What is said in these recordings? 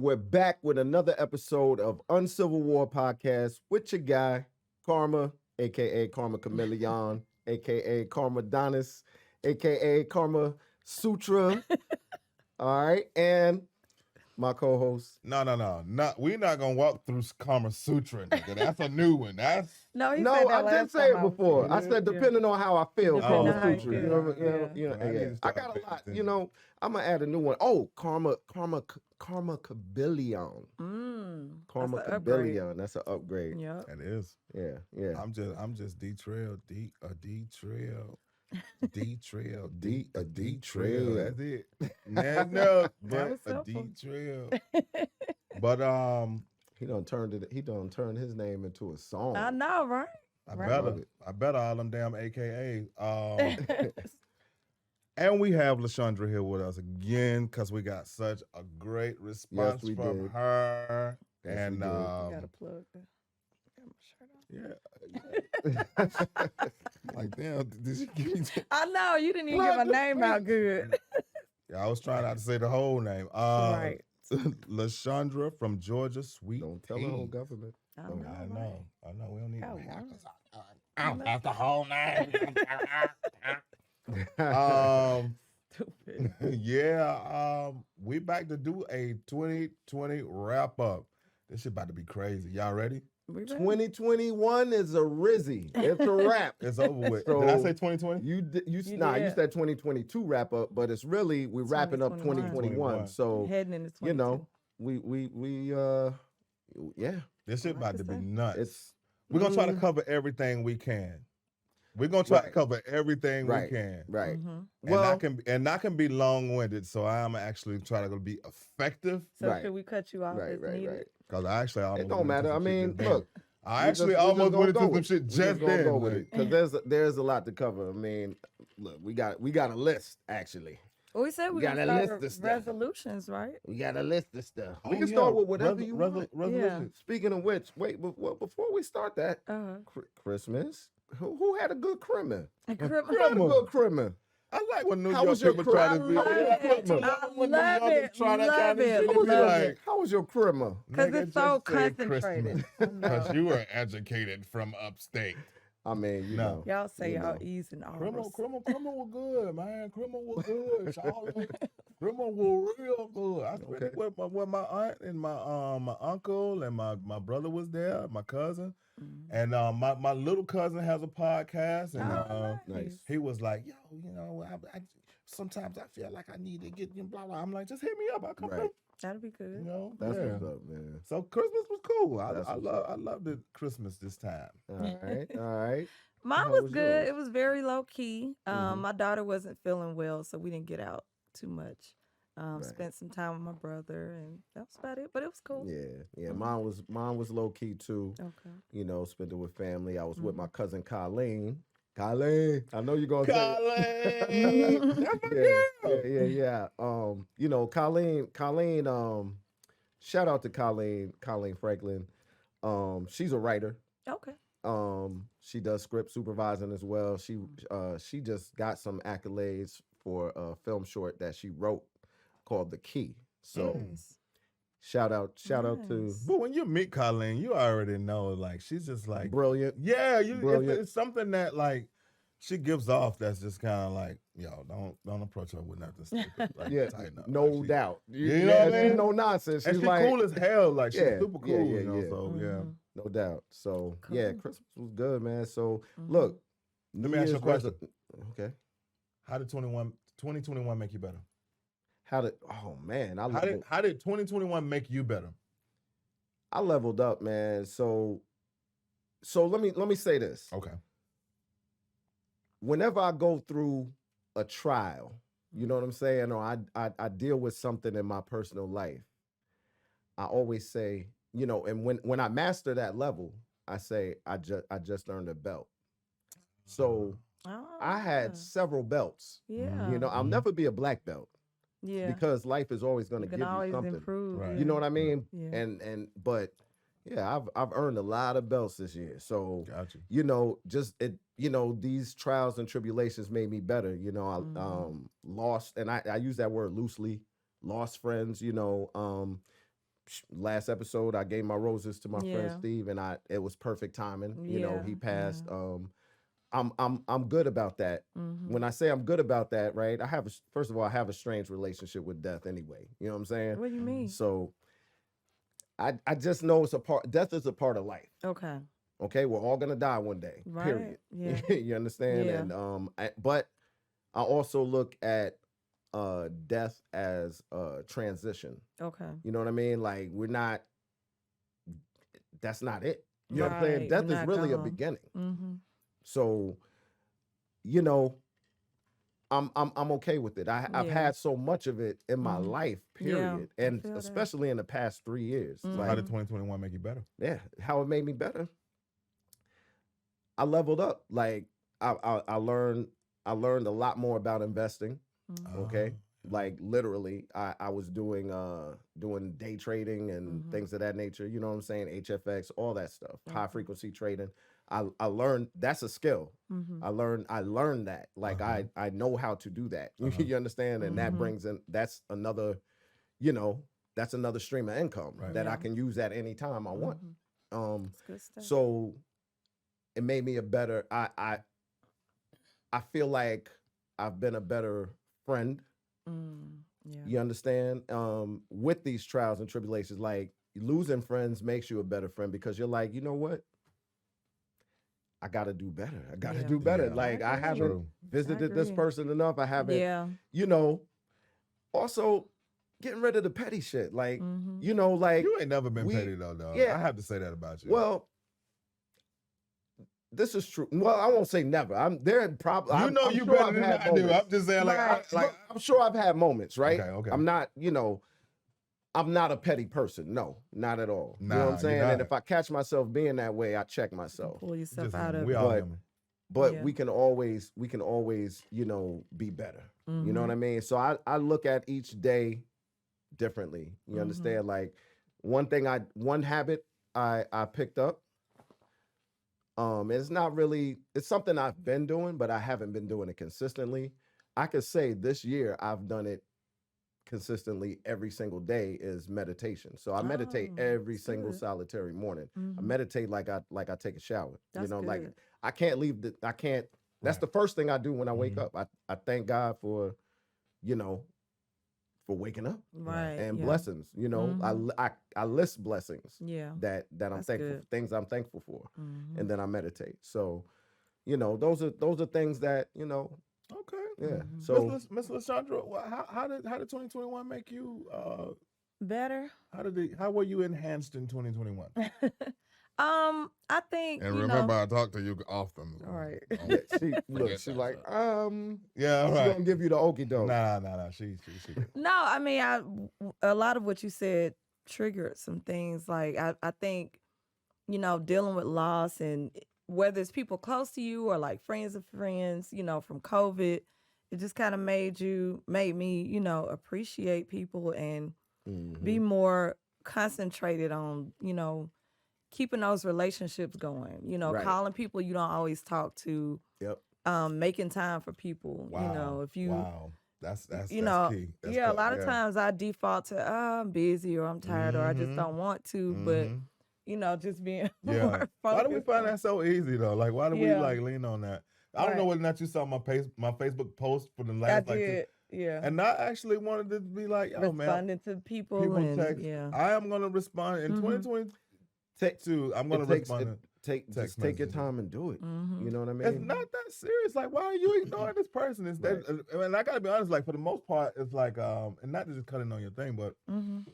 And we're back with another episode of Uncivil War Podcast with your guy, Karma, a.k.a. Karma Chameleon, a.k.a. Karma Donis, a.k.a. Karma Sutra. All right. And my co-host. No. We're not gonna walk through Kama Sutra, nigga. That's a new one. That's No, I did say it before. I said depending on how I feel, Karma Sutra. I got a lot. I'm gonna add a new one. Oh, Karma Chameleon. Karma Chameleon. That's an upgrade. Yeah, that is. Yeah. I'm just D-Trail. D-Trail. That's it. No, but a D-Trail. But he done turned his name into a song. I know, right? I bet all them damn AKA. And we have LaShondra here with us again because we got such a great response from her. Yes, and you gotta plug that. Yeah. Like, damn, did she give me I know, you didn't even get my name out good. Yeah, I was trying not to say the whole name. Right. LaShondra from Georgia, sweet. Don't tell the whole government. I know. We don't need I don't have the whole name. Stupid. Yeah, we back to do a 2020 wrap up. This shit about to be crazy. Y'all ready? 2021 is a rizzy. It's a wrap. It's over with. So did I say 2020? You said 2022 wrap up, but it's really we're wrapping up 2021. So heading into 2022. This shit about to be nuts. We're gonna try to cover everything we can. We're gonna try to cover everything we can. Right. And that can be long-winded, so I'm actually trying to be effective. So should we cut you off? Right. Because I actually almost it don't matter. I mean, look. I actually almost went into some shit just then. Because there's a lot to cover. I mean, look, we got a list actually. Well, we said we got to list the resolutions, right? We got a list of stuff. We can start with whatever you want. Resolutions. Speaking of which, wait, before we start that, Christmas. Who had a good Christmas? Who had a good Christmas? I like when New York people try to be. How was your Christmas? Because it's so concentrated. Because you were educated from upstate. I mean, you know. Y'all say y'all easing all Criminal was good, man. Criminal was good. Criminal was real good. I spent it with my aunt and my uncle and my brother was there, my cousin. And my little cousin has a podcast, and nice. He was like, "Yo, I sometimes I feel like I need to get blah blah." I'm like, "Just hit me up. I'll come through." That'll be good. That's what's up, man. So Christmas was cool. I loved it Christmas this time. All right. Mine was good. It was very low key. My daughter wasn't feeling well, so we didn't get out too much. Spent some time with my brother, and that was about it. But it was cool. Yeah. Mine was low key too. Okay. Spent it with family. I was with my cousin Colleen. Colleen, I know you're gonna say it. Yeah. Colleen. Shout out to Colleen Franklin. She's a writer. Okay. She does script supervising as well. She just got some accolades for a film short that she wrote called The Key. So shout out to. But when you meet Colleen, you already know, like, she's just like brilliant. Yeah, brilliant. It's something that like she gives off that's just kind of like, yo, don't approach her with nothing stupid. Like, tighten up. No like, doubt. You know what I mean? She's no nonsense. She's like, cool as hell. Like, she's super cool. So no doubt. So cool. Christmas was good, man. So look, let me ask you a question. Okay. How did 2021 make you better? How did 2021 make you better? I leveled up, man. So let me say this. Okay. Whenever I go through a trial, you know what I'm saying, or I deal with something in my personal life, I always say, and when I master that level, I say I just earned a belt. So I had several belts. Yeah. I'll never be a black belt. Yeah. Because life is always going to give you something. Improve. Right. You know what I mean? Yeah. But I've earned a lot of belts this year. So Got you. These trials and tribulations made me better. I lost, and I use that word loosely, lost friends, last episode, I gave my roses to my friend Yeah. Steve, and it was perfect timing. You know, Yeah. he passed. Yeah. I'm good about that. Mm-hmm. When I say I'm good about that, right? First of all, I have a strange relationship with death anyway. You know what I'm saying? What do you mean? So I just know death is a part of life. Okay. Okay, we're all gonna die one day. Right. Period. Yeah. You understand? Yeah. And but I also look at death as a transition. Okay. You know what I mean? Like that's not it. You know what I'm saying? Right. Death We're is not really a gone. beginning. Mm-hmm. So, you know, I'm okay with it. I've Yeah. had so much of it in my Mhm. life, Yeah, period. I And feel that. especially in the past 3 years. Mhm. How Like, did 2021 make you better? yeah, how it made me better. I leveled up. Like I learned a lot more about investing. Mhm. Okay. Like literally, I was doing day trading and Mhm. things of that nature. You know what I'm saying? HFX, all that stuff, high Okay. frequency trading. I learned that's a skill. Mhm. I learned that. Like I know how to do that. You understand? And that Mhm. brings in that's another, that's another stream of income Right. that I Yeah. can use at any time I want. Mhm. That's good stuff. So it made me a better. I feel like I've been a better friend. Yeah. You understand? With these trials and tribulations, like losing friends makes you a better friend because you're like, you know what? I got to do better. I got to Yeah. do better. Yeah. Like I agree. haven't True. visited this agree. person enough. I haven't, Yeah. Also getting rid of the petty shit. Like, Mhm. like You ain't never been petty though, dog. yeah. I have to say that about you. Well, this is true. Well, I won't say never. There probably you know I'm you sure better I've than had I do. moments. I'm just saying, Right. I'm sure I've had moments, right? Okay. I'm not, I'm not a petty person. No, not at all. You know what Nah, I'm you're saying? And not. if I catch myself being that way, I check You myself. pull yourself Just out of we it. all But- human. But Yeah. we can always, be better. You know what I mean? So I look at each day differently. You Mhm. understand? Like one habit I picked up. It's not really, it's something I've been doing, but I haven't been doing it consistently. I could say this year I've done it consistently every single day is meditation. So I meditate Oh, every that's single good. solitary morning. I Mhm. meditate like I take a shower. That's Like good. I can't leave that's Right. the first thing I do when I wake Mhm. up. I thank God for, for waking up Right. and Yeah. blessings. Mhm. I list blessings Yeah. that I'm That's thankful good. for, things I'm thankful for, Mhm. and then I meditate. So, those are things that Okay. yeah. Mhm. So Miss Lysandra, how did 2021 make you? Better. How were you enhanced in 2021? I think And remember, I talk to you often. All right. Don't yeah, she forget she's that like stuff. Yeah, she's right. gonna give you the okie doke. Nah. She No, I mean, a lot of what you said triggered some things. Like I think, dealing with loss and whether it's people close to you or like friends of friends, from COVID, it just kind of made me, appreciate people and be more concentrated on, keeping those relationships going. Right. Calling people you don't always talk to. Yep. Making time for people. If you wow, that's key. That's a lot of times I default to I'm busy or I'm tired or I just Mhm. don't want to, but Mhm. just being Yeah. more Why do we focused find on- that so easy though? Like, why do we Yeah. like lean on that? I don't know Right. whether or not you saw my Facebook post for the I last like two, did, yeah. and I actually wanted to be like, oh man, Responding to people people and text. yeah. I am gonna respond in Mhm. 2022. I'm gonna respond. Take text your messages. time and do it. Mhm. You know what I mean? It's not that serious. Like, why are you ignoring this person? It's that, and I gotta be honest. Like, for the most part, it's like, and not to just cutting on your thing, but Mhm.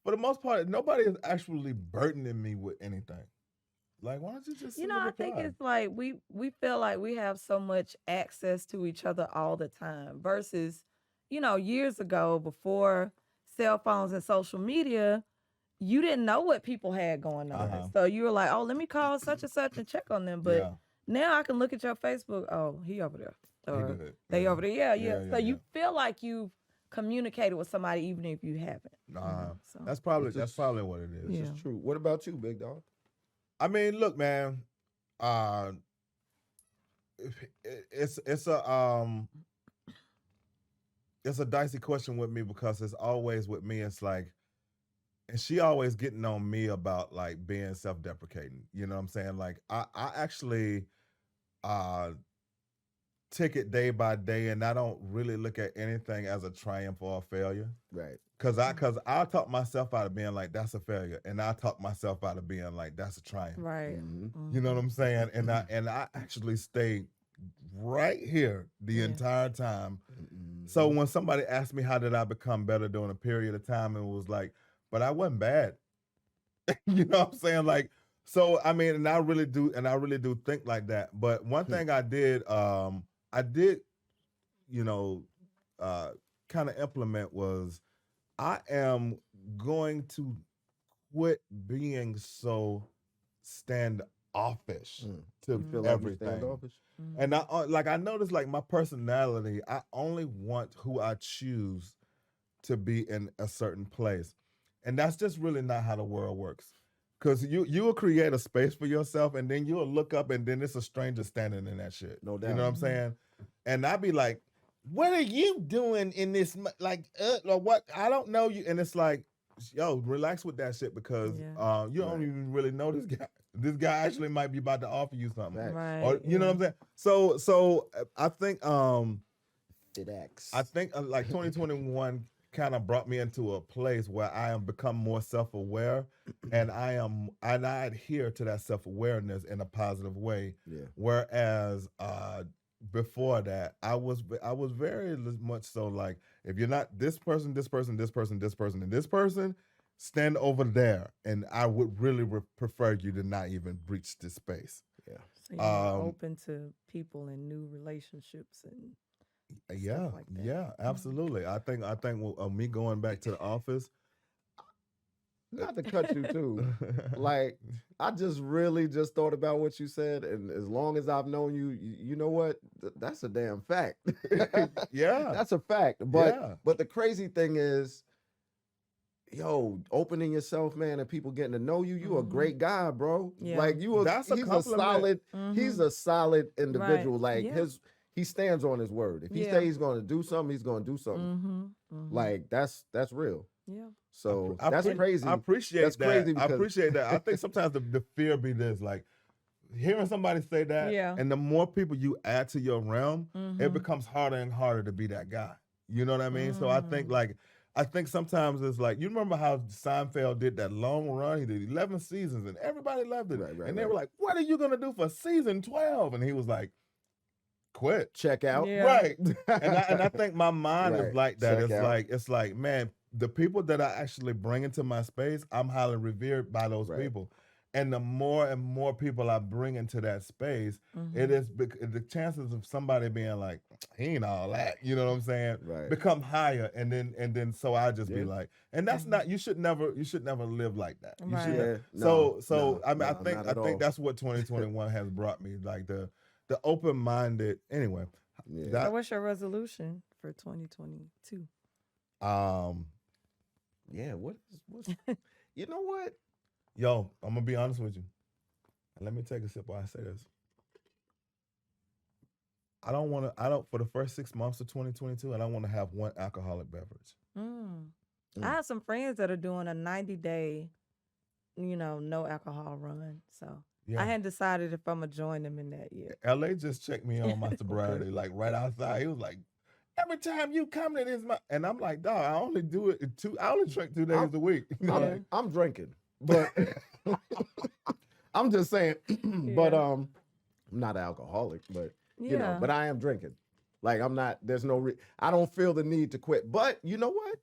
for the most part, nobody is actually burdening me with anything. Like, why don't you just send a I think reply? it's like we feel like we have so much access to each other all the time versus, years ago before cell phones and social media, you didn't know what people had going on. Uh-huh. So you were like, oh, let me call such and such and check on them. But Yeah. now I can look at your Facebook, oh, he over there. He Or good. they Yeah. over there. Yeah. Yeah, So yeah, you feel like you've communicated with somebody even if you haven't. So That's probably It's just- what it is. Yeah. It's true. What about you, big dog? I mean, look, man. It's a dicey question with me because it's always with me. It's like and she always getting on me about like being self-deprecating. You know what I'm saying? Like I actually uh take it day by day, and I don't really look at anything as a triumph or a failure. Right. Cause I talk myself out of being like that's a failure, and I talk myself out of being like that's a triumph. Right. Mm-hmm. You know what I'm saying? And I actually stayed right here the entire time. Mm-hmm. So when somebody asked me how did I become better during a period of time, it was like, but I wasn't bad. You know what I'm saying? Like, so I mean, and I really do think like that. But one thing I did, you know, kind of implement was I am going to quit being so standoffish to You feel like you everything. standoffish? And I noticed like my personality, I only want who I choose to be in a certain place. And that's just really not how the world works. Cause you will create a space for yourself, and then you'll look up, and then it's a stranger standing in that shit. No doubt. You know what I'm saying? And I'd be like, "What are you doing in this? Or what? I don't know you." And it's like, "Yo, relax with that shit because you don't even really know this guy. This guy actually might be about to offer you something, Right. or you know what I'm saying." So I think It acts. I think like 2021 kind of brought me into a place where I am become more self-aware, and I adhere to that self-awareness in a positive way. Yeah. Whereas before that, I was very much so like, if you're not this person, this person, this person, this person, and this person, stand over there, and I would really prefer you to not even breach this space. Yeah. So you're more open to people and new relationships and Yeah, like that. yeah, absolutely. I think me going back to the office. Not to cut you too. Like, I just really just thought about what you said, and as long as I've known you, you know what? That's a damn fact. Yeah, that's a fact. But the crazy thing is, yo, opening yourself, man, and people getting to know you. You a great guy, bro. Yeah. Like he's a solid. He's a solid individual. Right. Like he stands on his word. If he say he's going to do something, he's going to do something. Like that's real. Yeah. So that's crazy. I appreciate that's that. Crazy I appreciate that. I think sometimes the fear be this, like hearing somebody say that, and the more people you add to your realm, it becomes harder and harder to be that guy. You know what I mean? So I think sometimes it's like, you remember how Seinfeld did that long run? He did 11 seasons, and everybody loved it. They were like, "What are you gonna do for season 12?" And he was like, "Quit, check out." Yeah. Right. and I think my mind is like that. Check It's like, man, the people that I actually bring into my space, I'm highly revered by those people. And the more and more people I bring into that space, it is the chances of somebody being like, he ain't all that, you know what I'm saying? Become higher, and then so I just be like, and that's not, you should never live like that. You should I think that's what 2021 has brought me, like the open-minded. Anyway, so what's your resolution for 2022? Yeah, what's you know what? Yo, I'm gonna be honest with you. And let me take a sip while I say this. For the first 6 months of 2022, I don't want to have one alcoholic beverage. I have some friends that are doing a 90-day, no alcohol run. So I hadn't decided if I'm gonna join them in that yet. LA just checked me on my sobriety, like right outside. He was like, "Every time you come to this," and I'm like, "Dog, I only do it I only drink 2 days a week." I'm drinking, but I'm just saying. But I'm not an alcoholic, but but I am drinking. Like I'm not. There's no. I don't feel the need to quit. But you know what?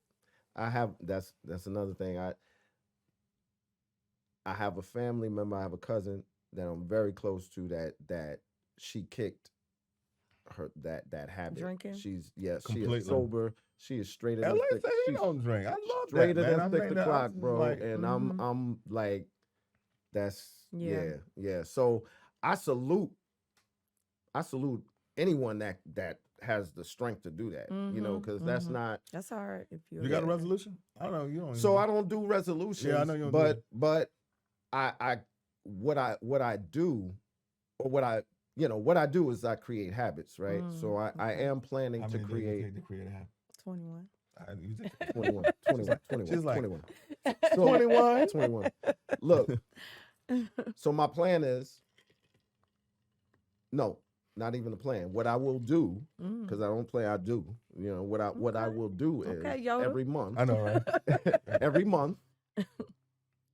I have. That's another thing. I have a family member. I have a cousin that I'm very close to. That she kicked her that habit. Drinking. She is sober. She is straight in LA the say he don't drink. I love straight that, in man. the thick of clock, bro. Like, and I'm like, that's yeah. So I salute anyone that has the strength to do that. Because that's not. That's hard. If you got a resolution? I don't know. You don't. So I don't do resolutions. Yeah, I know you don't. But what I do, or what I do is I create habits, right? So I am planning to create. To create a habit? 21. You just 21, 21, 21, She's like, 21. 21. 21. Look, so my plan is, no, not even a plan. What I will do, because I don't play, I do. You know, what I will do is Yoda. every month. I know, right? Every month,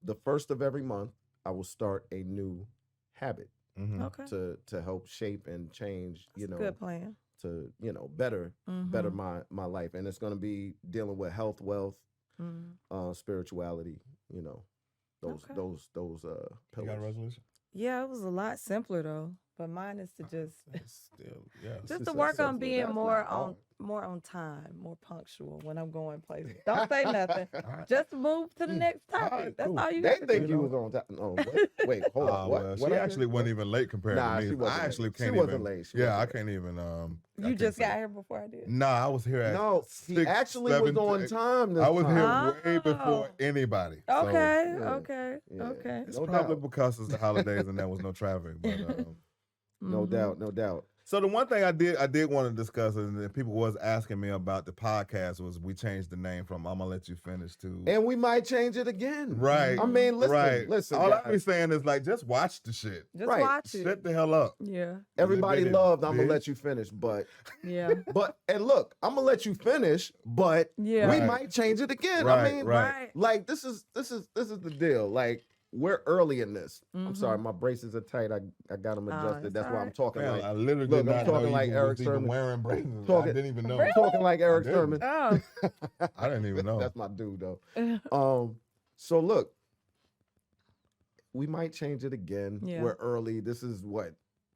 the first of every month, I will start a new habit Okay. to help shape and change, you know, Good plan. to, you know, better my life. And it's going to be dealing with health, wealth, spirituality, you know, those You got a pillars. resolution? Yeah, it was a lot simpler though. But mine is to just Still, yeah. just It's to work on simple. being That's more not hard. on time, more punctual when I'm going places. Don't say nothing. right. Just move to the next topic. right, That's cool. all you They got to think do. you was on time. No, wait, hold on. What? Well, What she I actually did? wasn't even late compared Nah, to me. she wasn't I actually late. can't She wasn't even. late. She Yeah, wasn't I late. can't even. I You can't just say. got here before I did. No, I was here at. No, he 6, actually 7, was on time this I was time. here way before Oh. anybody. Okay, yeah, okay, yeah. okay. It's No probably doubt. because it's the holidays and there was no traffic. But No doubt, no doubt. so the one thing I did want to discuss, and people was asking me about the podcast, was we changed the name from "I'm gonna let you finish" to And we might change it again. right. I mean, listen, right. listen. All guys. I be saying is like, just watch the shit. Just Right. watch it. Shut the hell up. Yeah, Everybody Bitty loved I'm gonna bitch. let you finish, but yeah, and look, I'm gonna let you finish, but yeah. we Right. might change it again. Right, I mean, right. like this is the deal. Like we're early in this. I'm sorry, my braces are tight. I got them adjusted. it's That's all why I'm right. talking Man, like I literally look, did I'm not know talking you like was Eric even Sermon. wearing braces. I Talking- didn't even know. I'm talking like Eric didn't. Sermon. Oh, I didn't even know. That's my dude though. So look, we might change it again. Yeah. We're early. This is what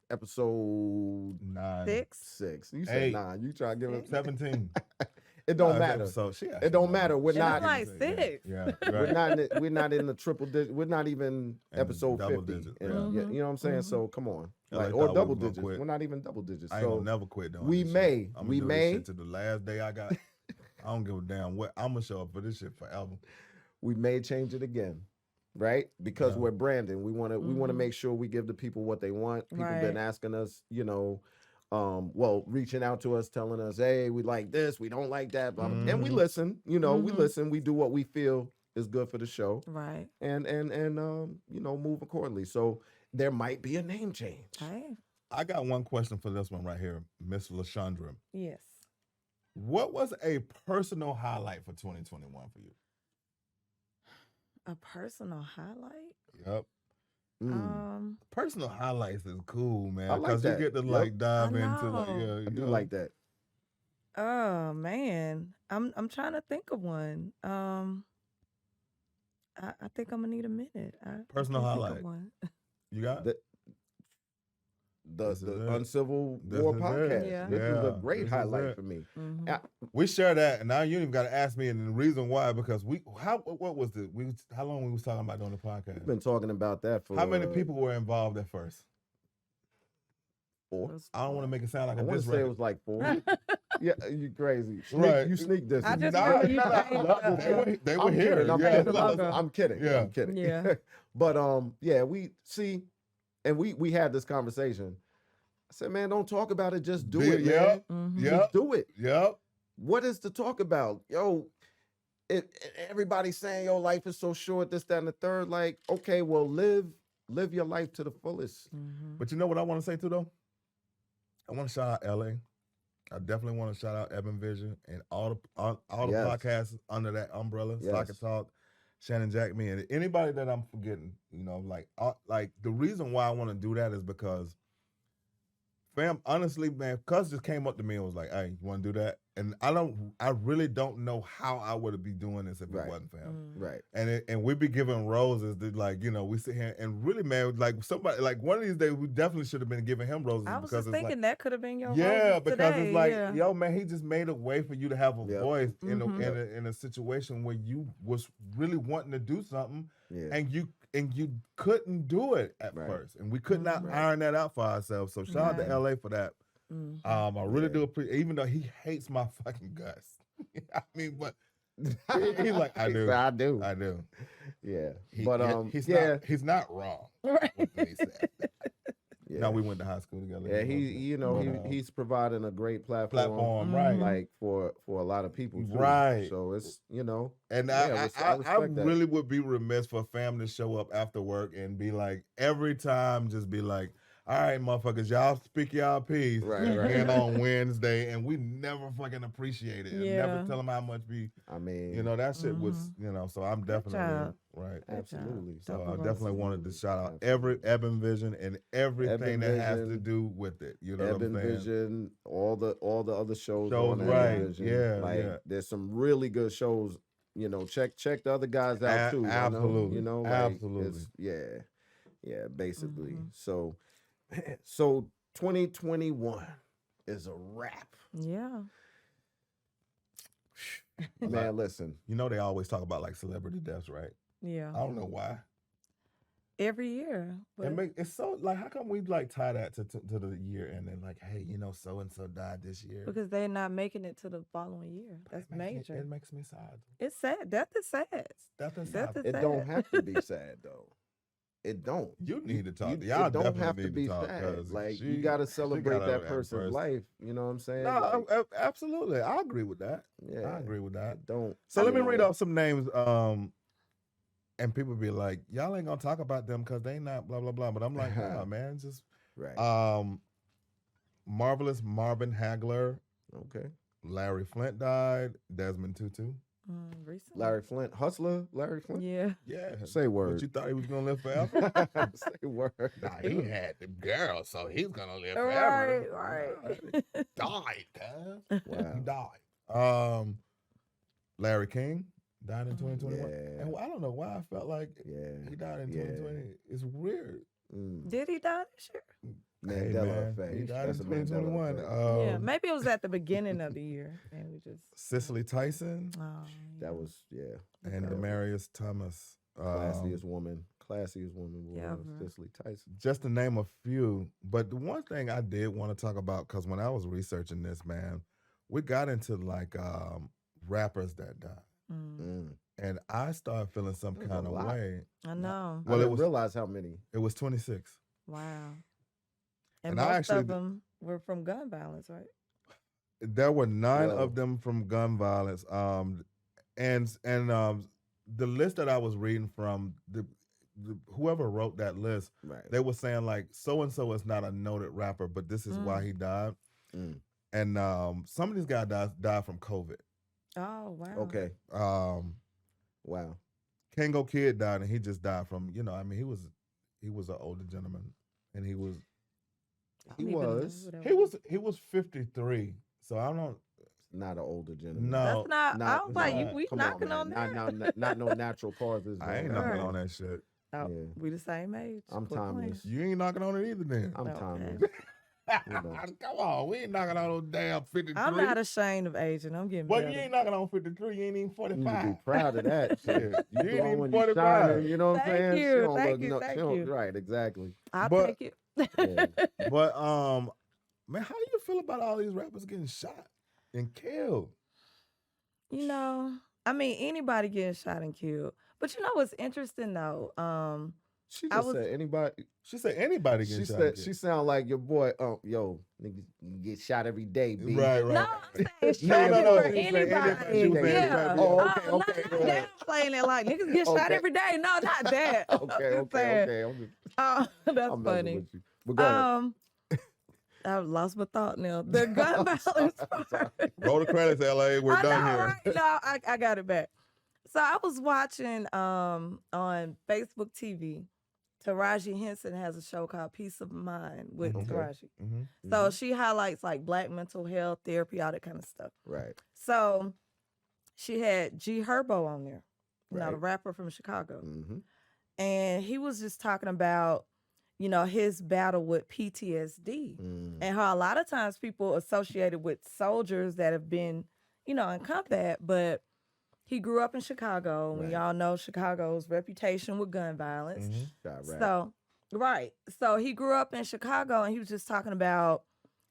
episode 9, 6. You said 8. 9. You try to give us 17. it don't No, matter. episode. She It actually don't knows. matter. We're She not- It's like actually- 6. Yeah, We're right. not in the triple digit. We're not even In episode double 50. digits, And, yeah. you know what I'm saying? So come on. I Like, thought or we double was gonna digits. quit. We're not even double digits. I ain't So gonna never quit doing we this may- shit. I'm we gonna do may- this shit to the last day I got. I don't give a damn what. I'm gonna show up for this shit forever. we may change it again. Right? Because Yeah. we're branding. We want to make sure we give the people what they want. People been Right. asking us, you know, reaching out to us, telling us, hey, we like this, we don't like that. And we listen, you know, we listen, we do what we feel is good for the show. Right. And you know, move accordingly. So there might be a name change. Hey. I got one question for this one right here, Miss LaShondra. Yes. What was a personal highlight for 2021 for you? A personal highlight. Yep. Personal highlights is cool, man, I like because that. you get to Yep. like dive I into like know. I do like that. Oh man, I'm trying to think of one. I think I'm gonna need a minute. I Personal can't think of highlight. one. You got The This is it. Uncivil This War is it. podcast. Yeah. This is a Yeah, great this is highlight it. for me. Mhm. we share that, and now you even got to ask me, and the reason why because what was it? How long we was talking about doing the podcast? We've been talking about that for How many people were involved at first? 4. I don't want to make it sound like I a want diss to say it record. was like 4. Yeah, you crazy. Right. You sneak this. I just Nah, remember you nah, saying nah, that. they were I'm here. kidding. I'm Yeah, kidding. look, I'm kidding. Yeah. I'm kidding. Yeah. But yeah, we see, and we had this conversation. I said, man, don't talk about it. Just do it, man. Yep. Mhm. Yep. Just do it. Yep. What is to talk about? Yo, everybody's saying your life is so short, this, that, and the third. Like, okay, well, live your life to the fullest. Mhm. But you know what I want to say too, though? I want to shout out LA. I definitely want to shout out Evan Vision and all the Yes. podcasts under that umbrella, Soccer Yes. Talk, Shannon Jack, me, and anybody that I'm forgetting. You know, like the reason why I want to do that is because, fam, honestly, man, Cuz just came up to me and was like, "Hey, you want to do that?" And I really don't know how I would be doing this if Right. it wasn't for him. Mhm. Right. And we be giving roses that, like, you know, we sit here and really, man, like somebody, like one of these days we definitely should have been giving him roses I was because just it's thinking like, that could have been your yeah, roses because today. it's like, yeah. yo, man, he just made a way for you to have a Yep. voice in Mhm. in a situation where you was really wanting to do something Yeah. and you couldn't do it at Right. first, and we could not Right. iron that out for ourselves. So shout out Right. to LA for that. Mhm. I really Yeah. do appreciate, even though he hates my fucking guts. I mean, but he's like, I do. I do. I do. Yeah. He- But he's yeah, not wrong. Right. What he said. No, we went to high school together. Yeah, he's providing a great platform, right? Like for a lot of people too. Right. So it's And I I respect that. really would be remiss for family to show up after work and be like, every time, just be like, all right, motherfuckers, y'all speak y'all piece. Right. And on Wednesday, and we never fucking appreciate it. And never tell them how much I mean, that shit was, so I'm definitely right. Absolutely. So I definitely wanted to shout out every Eben Vision and everything that has to do with it. You know what I'm saying? Vision, all the other shows on right. Eben Vision. Yeah, there's some really good shows. Check the other guys out too. Absolutely. Absolutely. Yeah, basically. So 2021 is a wrap. Yeah. Man, listen. They always talk about like celebrity deaths, right? Yeah. I don't know why. Every year. But It's so like, how come we like tie that to the year and then like, hey, so and so died this year? Because they're not making it to the following year. That's major. It makes me sad. It's sad. Death is sad. Death is sad. It don't have to be sad though. It don't. You need to talk. Y'all don't have to be sad. Like you got to celebrate that person's life. You know what I'm saying? No, absolutely. I agree with that. Yeah, I agree with that. Don't. So let me read off some names. And people be like, y'all ain't gonna talk about them because they not blah blah blah. But I'm like, nah, man, just right. Marvelous Marvin Hagler. Okay. Larry Flint died. Desmond Tutu. Recently. Larry Flint, hustler. Larry Flint. Yeah. Say word. But you thought he was gonna live forever? Say word. Nah, he had the girl, so he's gonna live forever. Right. Died, cuz. Wow. He died. Larry King died in 2021. Yeah. And I don't know why I felt like he died in 2020. It's weird. Did he die this year? Mandela effect. He died in That's a Mandela 2021. effect. Yeah, maybe it was at the beginning of the year, and we just. Cicely Tyson. That was And Demarius Thomas. Classiest woman was Cicely Tyson. Just to name a few. But the one thing I did want to talk about, because when I was researching this, man, we got into like rappers that died. And I started feeling some kind of way. I know. Well, I didn't realize how many. It was 26. Wow. And most of them were from gun violence, right? There were 9 of them from gun violence. And the list that I was reading from, the whoever wrote that list, they were saying like, so-and-so is not a noted rapper, but this is why he died. And some of these guys died from COVID. Oh, wow. Okay. Wow. Kango Kid died, and he just died from, he was an older gentleman, and he was 53. So I don't. Not an older gentleman. No, that's not. I was like, we knocking on that. Not no natural causes. I ain't knocking on that shit. Oh, we the same age. I'm timeless. You ain't knocking on it either, then. I'm timeless. Come on, we ain't knocking on no damn 53. I'm not ashamed of aging. I'm getting better. You ain't knocking on 53. You ain't even 45. You need to be proud of that shit. You ain't even 45. You know what I'm saying? Thank you. Right, exactly. I'll take it. But man, how do you feel about all these rappers getting shot and killed? I mean, anybody getting shot and killed. But what's interesting though? She just said anybody. She said anybody getting shot. She sound like your boy. Yo, niggas get shot every day, B. Right. No, I'm saying no. for anybody. Yeah. Oh, okay. Not playing it like niggas get shot every day. No, not that. Okay. That's funny. But go ahead. I lost my thought now. The gun violence part. Roll the credits, LA. We're done here. Right? No, I got it back. So I was watching on Facebook TV. Taraji Henson has a show called Peace of Mind with Taraji. So she highlights like Black mental health, therapy, all that kind of stuff. Right. So she had G Herbo on there, the rapper from Chicago. And he was just talking about, his battle with PTSD and how a lot of times people associated with soldiers that have been, in combat, but he grew up in Chicago. And we all know Chicago's reputation with gun violence. So he grew up in Chicago, and he was just talking about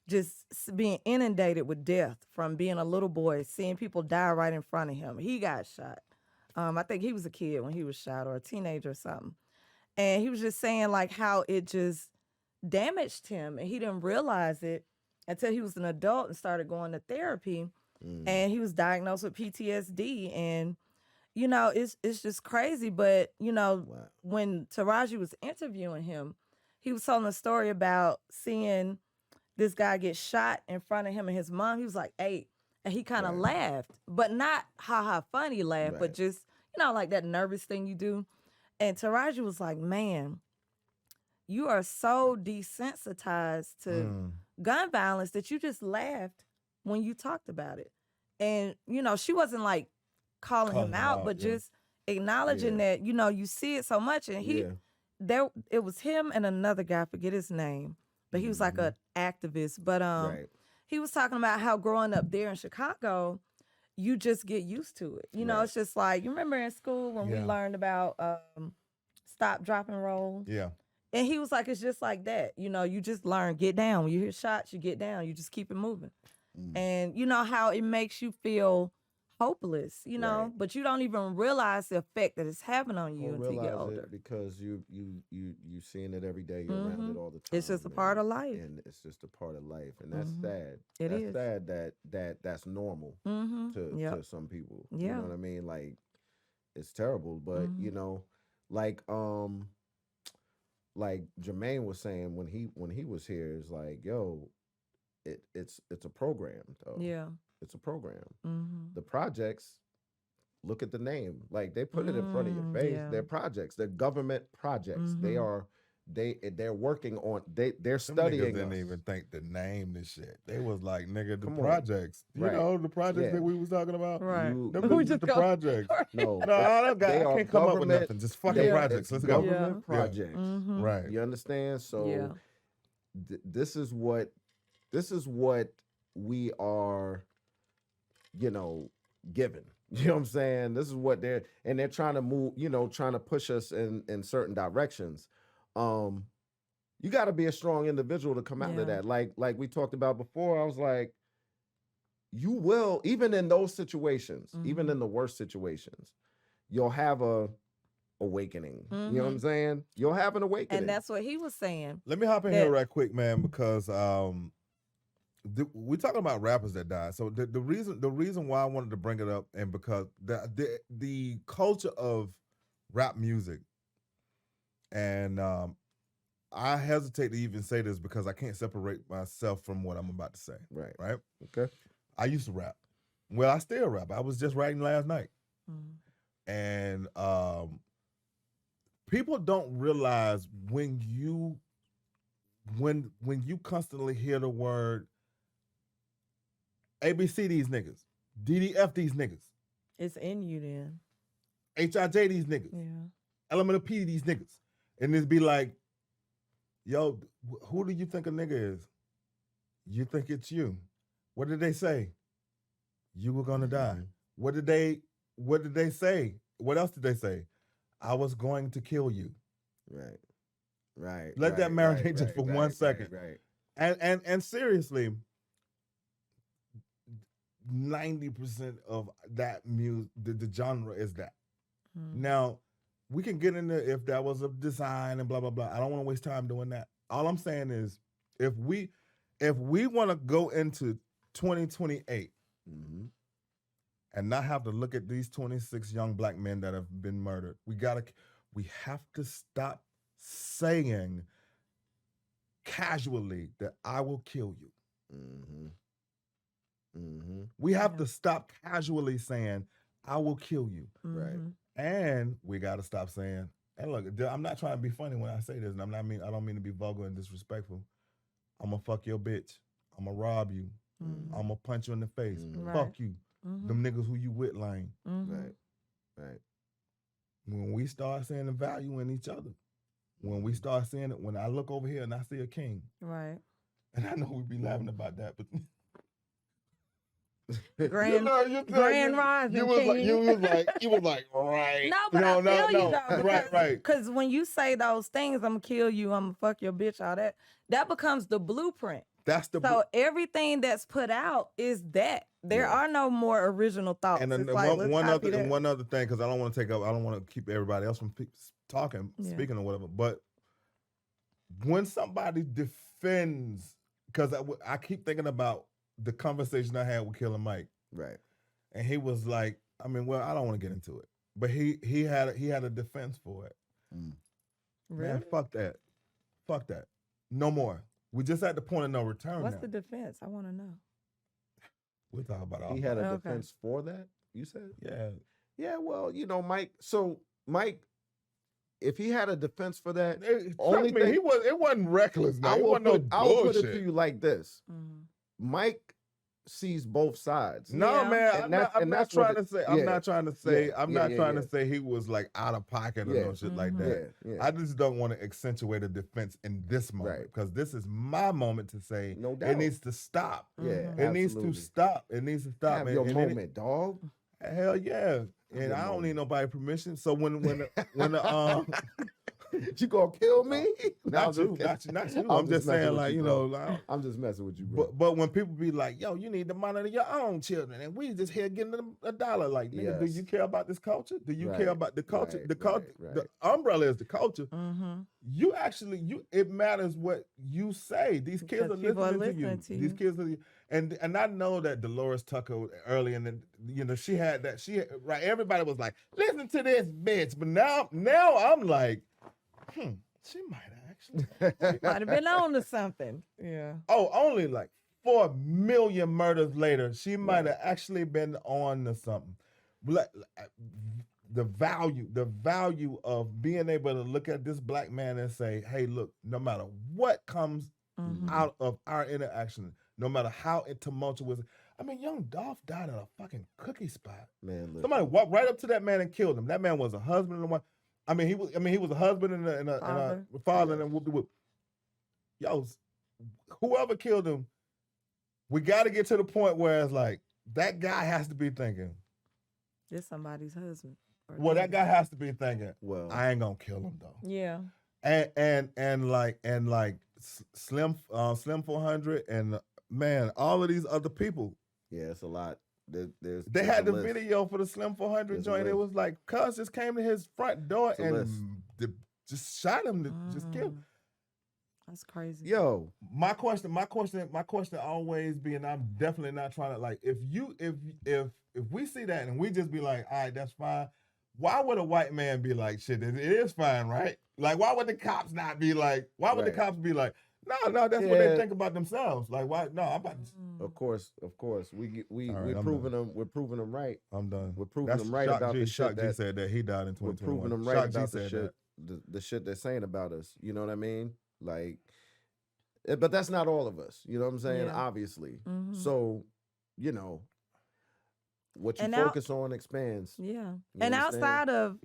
just being inundated with death from being a little boy, seeing people die right in front of him. He got shot. I think he was a kid when he was shot, or a teenager or something. And he was just saying like how it just damaged him, and he didn't realize it until he was an adult and started going to therapy. And he was diagnosed with PTSD, and you know, it's just crazy. But you know, when Taraji was interviewing him, he was telling a story about seeing this guy get shot in front of him and his mom. He was like 8, and he kind of laughed, but not ha funny laugh, but just, you know, like that nervous thing you do. And Taraji was like, "Man, you are so desensitized to gun violence that you just laughed when you talked about it." And, you know, she wasn't like calling him out, but just acknowledging that, you know, you see it so much. And it was him and another guy, I forget his name, but he was like an activist. But he was talking about how growing up there in Chicago, you just get used to it. You know, it's just like, you remember in school when we learned about stop, drop, and roll? Yeah. And he was like, it's just like that. You know, you just learn, get down. When you hear shots, you get down. You just keep it moving. And you know how it makes you feel hopeless, you know, but you don't even realize the effect that it's having on you until you get older. Because you seeing it every day, you're around it all the time. It's just a part of life. And it's just a part of life. And that's sad. It is sad that's normal to some people. You know what I mean? Like, it's terrible. But you know, like Jermaine was saying when he was here, is like, yo, it's a program, though. Yeah. It's a program. The projects, look at the name. Like, they put it in front of your face. Yeah. They're projects. They're government projects. They're working on, they're Some studying niggas didn't us. even think to name this shit. They was like, nigga, the Come on. projects. You know, the projects that we was talking about? Right. We just the projects. No, I can't come up with government- nothing. Just fucking projects. Let's go. Government projects. Right. You understand? So this is what we are, you know, given. You know what I'm saying? This is what they're trying to move, you know, trying to push us in certain directions. You got to be a strong individual to come out of that. Like we talked about before, I was like, you will, even in those situations, even in the worst situations, you'll have a awakening. You know what I'm saying? You'll have an awakening. And that's what he was saying. Let me hop in here right quick, man, because we're talking about rappers that died. So the reason why I wanted to bring it up, and because the culture of rap music, and I hesitate to even say this because I can't separate myself from what I'm about to say. Right. Okay. I used to rap. Well, I still rap. I was just writing last night, and people don't realize when you constantly hear the word ABC these niggas, DDF these niggas, It's in you then. HIJ these niggas, Element of P these niggas, and it's be like, yo, who do you think a nigga is? You think it's you. What did they say? You were gonna die. What did they say? What else did they say? I was going to kill you. Right. Let that marinate just for 1 second. And seriously, 90% of that music, the genre is that. Now, we can get into if that was a design and blah, blah, blah. I don't want to waste time doing that. All I'm saying is, if we want to go into 2028 and not have to look at these 26 young black men that have been murdered, we have to stop saying casually that I will kill you. We have to stop casually saying, I will kill you. Right. And we got to stop saying, and look, I'm not trying to be funny when I say this, and I don't mean to be vulgar and disrespectful. I'm going to fuck your bitch. I'm going to rob you. I'm going to punch you in the face. Fuck you. Them niggas who you with lame. Right. When we start seeing the value in each other, when we start seeing it, when I look over here and I see a king. Right. And I know we be laughing about that, but Grand Rising. You was like, right. No, but I feel you though. Right. Because when you say those things, I'm gonna kill you, I'm gonna fuck your bitch, all that becomes the blueprint. So everything that's put out is that. There are no more original thoughts. And then one other thing, because I don't want to keep everybody else from talking, speaking or whatever. But when somebody defends, because I keep thinking about the conversation I had with Killer Mike, Right. and he was like, I mean, well, I don't want to get into it, but he had a defense for it. Really? Man, fuck that, no more. We just at the point of no return. What's now. the defense? I want to know. We'll talk about all He had a Okay. defense for that, you said? Yeah. Yeah, well, you know, Mike. So, Mike, if he had a defense for that, It wasn't reckless. Now. I It will wasn't no put, I will put it bullshit. to you like this: Mhm. Mike sees both sides. No, Yeah. man, And I'm that's- not and trying that's what to say. it- I'm yeah. not trying to say. Yeah, I'm yeah, not yeah, trying yeah. to say he was like out of pocket or Yeah. no shit like Mhm. that. Yeah. I just don't want to accentuate a defense in this moment Right. because this is my moment to say No it doubt. needs to stop. Yeah, Mhm. It needs to absolutely. stop. It needs to stop. Have And- your and moment, dog. hell yeah. And your I don't moment. need nobody permission. So when the You gonna kill me? No, I'm not just you, kidding. not you. I'm I'm just just messing saying with like you, you bro. know. Like, I'm just messing with you, bro. But when people be like, yo, you need to monitor your own children, and we just here getting a dollar. Like, nigga, do Yes. you care about this culture? Do you Right, care about the culture? right, The culture, right, the right. umbrella is the culture. Mm-hmm. You actually, it matters what you say. These kids Because are people are listening to you. listening to These you. kids are, and I know that Dolores Tucker early in the, she had that. Right. Everybody was like, listen to this bitch. But now I'm like, she might actually. Might have been on to something. Yeah. Oh, only like 4 million murders later, she might have actually been on to something. The value of being able to look at this black man and say, hey, look, no matter what comes Mhm. out of our interaction, no matter how tumultuous. I mean, young Dolph died at a fucking cookie spot. Man, listen. Somebody walked right up to that man and killed him. That man was a husband and a wife. He was a husband and a father and whoop de whoop. Yo, whoever killed him, we got to get to the point where it's like that guy has to be thinking. It's somebody's husband. Well, that guy has to be thinking. Well, I ain't gonna kill him though. Yeah. And like Slim 400 and man, all of these other people. yeah, it's a lot. They had the video for the Slim 400 There's a joint. It list. was like cuz just came to his front door It's a and list. just shot him, just killed him. That's crazy. Yo, My question always be, and I'm definitely not trying to like, if we see that and we just be like, all right, that's fine. Why would a white man be like, shit, it is fine, right? Like, why would the cops not be like, why would the Right. cops be like, no, that's what they Yeah. think about themselves. Like, why? No, I'm about to, of course, we're right, I'm proving them right. I'm done. We're proving That's them right Shock about G. the Shock shit G that said that he died in we're 2021. proving them right Shock G about the said shit, that. the shit they're saying about us. You know what I mean? Like, but that's not all of us. You know what I'm saying? Yeah. Obviously. Mhm. So, you know, what you And now- focus on expands. Yeah. You And understand? outside of,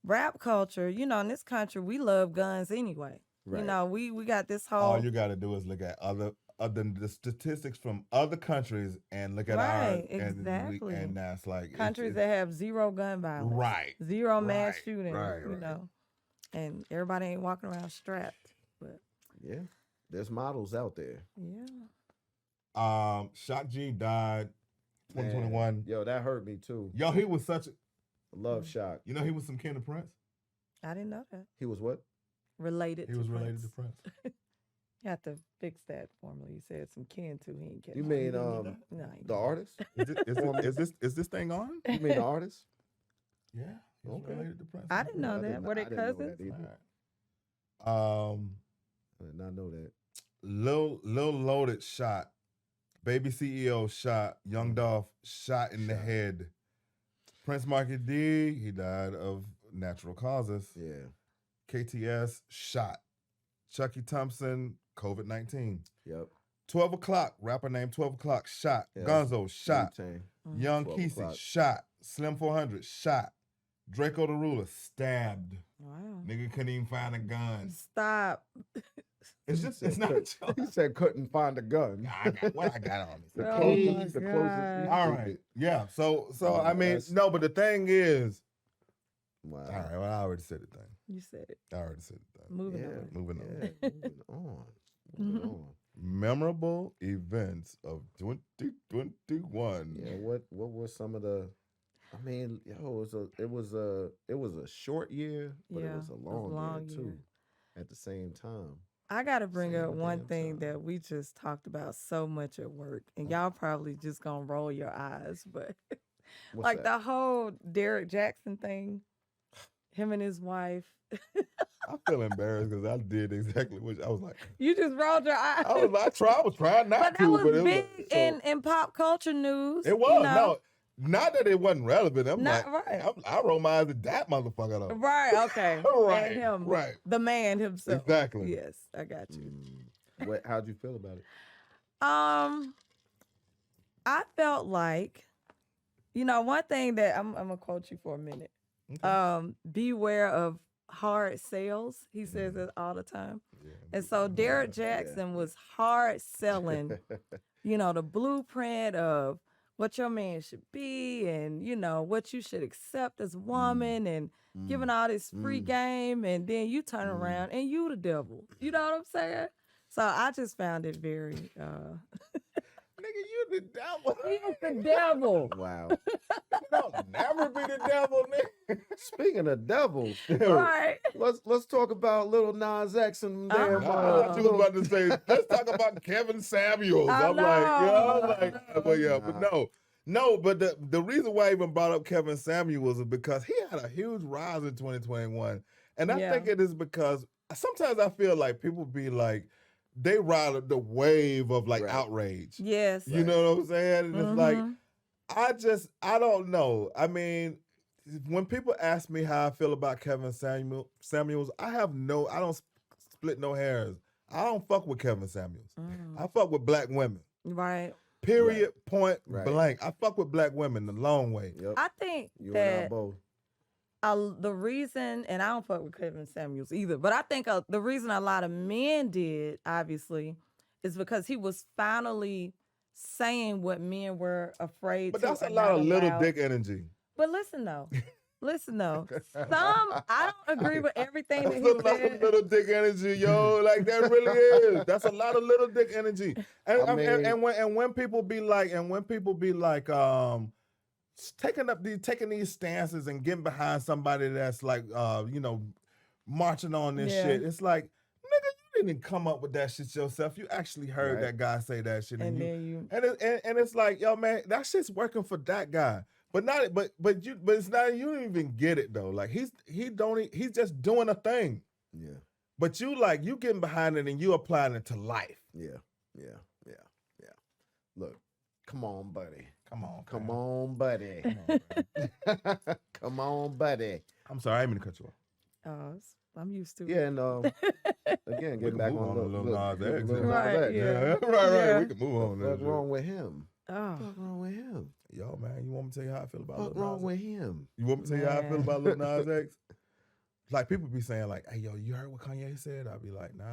rap culture, in this country, we love guns anyway. Right. We got this whole All you got to do is look at other the statistics from other countries and look at ours, Right, exactly. and that's like countries that have zero gun violence, right, zero mass right, shootings, right. and everybody ain't walking around strapped. But Yeah. There's models out there. yeah, Shock G died 2021. Man, yo, that hurt me too. Yo, he was such a Love Shock. he was some kin of Prince. I didn't know that. He was what? Related. He to was related to Prince. Prince. You have to fix that formula. You said some kin too. He ain't catch You it. mean No, I ain't the know. artist? Is this thing on? You mean the artist? Yeah, he's Okay. related to Prince. I didn't know I that. didn't- Were they I didn't know that cousins? either. Alright. I did not know that. Lil Loaded shot. Baby CEO shot. Young Dolph shot in the head. Prince Market D, he died of natural causes. Yeah. KTS shot. Chucky Thompson, COVID-19. Yep. 12 o'clock, rapper named 12 o'clock shot. Yeah, Gonzo shot. Wu-Tang. Young 12 Kesey o'clock. shot. Slim 400 shot. Draco the Ruler stabbed. Wow. Nigga couldn't even find a gun. Stop. It's not a joke. He said couldn't find a gun. I got what I got on The me. Oh closest, my the God. closest. All right. Yeah. So I mean, That's- no, but the thing is, Wow. all right. Well, I already said the thing. You said it. I already said the thing. Moving Yeah. on. Moving on. Yeah, moving on. Moving on. Memorable events of 2021. Yeah, what were some of the? I mean, yo, it was a short year, but it was a long year too. at the same time. I gotta bring Same up one damn thing time. that we just talked about so much at work, and y'all probably just gonna roll your eyes, but What's like that? the whole Derek Jackson thing, him and his wife. I feel embarrassed because I did exactly what I was like. You just rolled your eyes. I was trying not But to, that was but it was big like, so, in pop culture news. it was you know? no, not that it wasn't relevant. I'm Not like, right. I roll my eyes at that motherfucker though. Right, okay. Right, And him, right. the man himself. Exactly. Yes, I got you. How'd you feel about it? I felt like, one thing that I'm gonna quote you for a minute. Okay. Beware of hard sales. He says it all the time. Yeah. And so Derek Jackson was hard selling, the blueprint of what your man should be and, what you should accept as a woman and giving all this free game. And then you turn around and you the devil. You know what I'm saying? So I just found it very, Nigga, you the devil. he's the devil. Wow. Don't never be the devil, nigga. Speaking of devils, Right. let's talk about Little Nas X and Oh. damn. I thought you was about to say, let's talk about Kevin Samuels. I I'm like, know. but yeah, but no, but the reason why I even brought up Kevin Samuels is because he had a huge rise in 2021. And I Yeah. think it is because sometimes I feel like people be like, they ride the wave of like Right. outrage. Yes. You know what I'm saying? And it's like, Mhm. I don't know. I mean, when people ask me how I feel about Kevin Samuels, I don't split no hairs. I don't fuck with Kevin Samuels. I fuck with black women. Right. Period, point Right. blank. I fuck with black women the long way. Yep. I think You and I that both. the reason, and I don't fuck with Kevin Samuels either, but I think the reason a lot of men did, obviously, is because he was finally saying what men were afraid But to. that's a or lot not of little allowed. dick energy. But listen though, some I don't agree with everything that That's he a lot of said. little dick energy, yo. Like that really is. That's a lot of little dick energy. And I mean- when people be like, taking these stances and getting behind somebody that's like marching on this Yeah. shit, it's like, nigga, you didn't come up with that shit yourself. You actually heard Right. that guy say that shit, And you then you, and it's like, yo, man, that shit's working for that guy. But it's not, you don't even get it though. Like he's just doing a thing. Yeah. But you getting behind it and you applying it to life. Yeah. Look, come on, buddy. Come on. Come fam. on, buddy. Come on, man. Come on, buddy. I'm sorry, I didn't mean to cut you off. I'm used to it. Yeah, and again, We getting can back move on on to Lil Lil Nas X. Lil Nas Right, X. yeah. right. Yeah. We can move on. What's to wrong with him? Oh, What's wrong with him? Yo, man, you want me to tell you how I feel about What's Lil wrong Nas? with him? You want me to tell you how I feel Man. about Lil Nas X? Like people be saying like, "Hey, yo, you heard what Kanye said?" I'd be like, "Nah,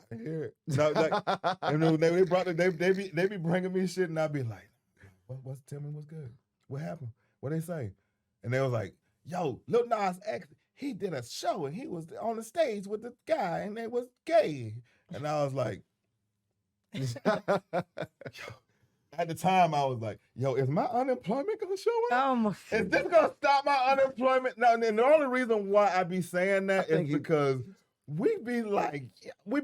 I didn't hear it." No, like, and then they brought it, they be bringing me shit, and I'd be like, tell me what's good? What happened? What they say?" And they was like, "Yo, Lil Nas X, he did a show and he was on the stage with the guy and they was gay." And I was like, at the time I was like, "Yo, is my unemployment gonna show up? oh my. Is this gonna stop my unemployment?" No, and the only reason why I be saying that I think is because we be like, we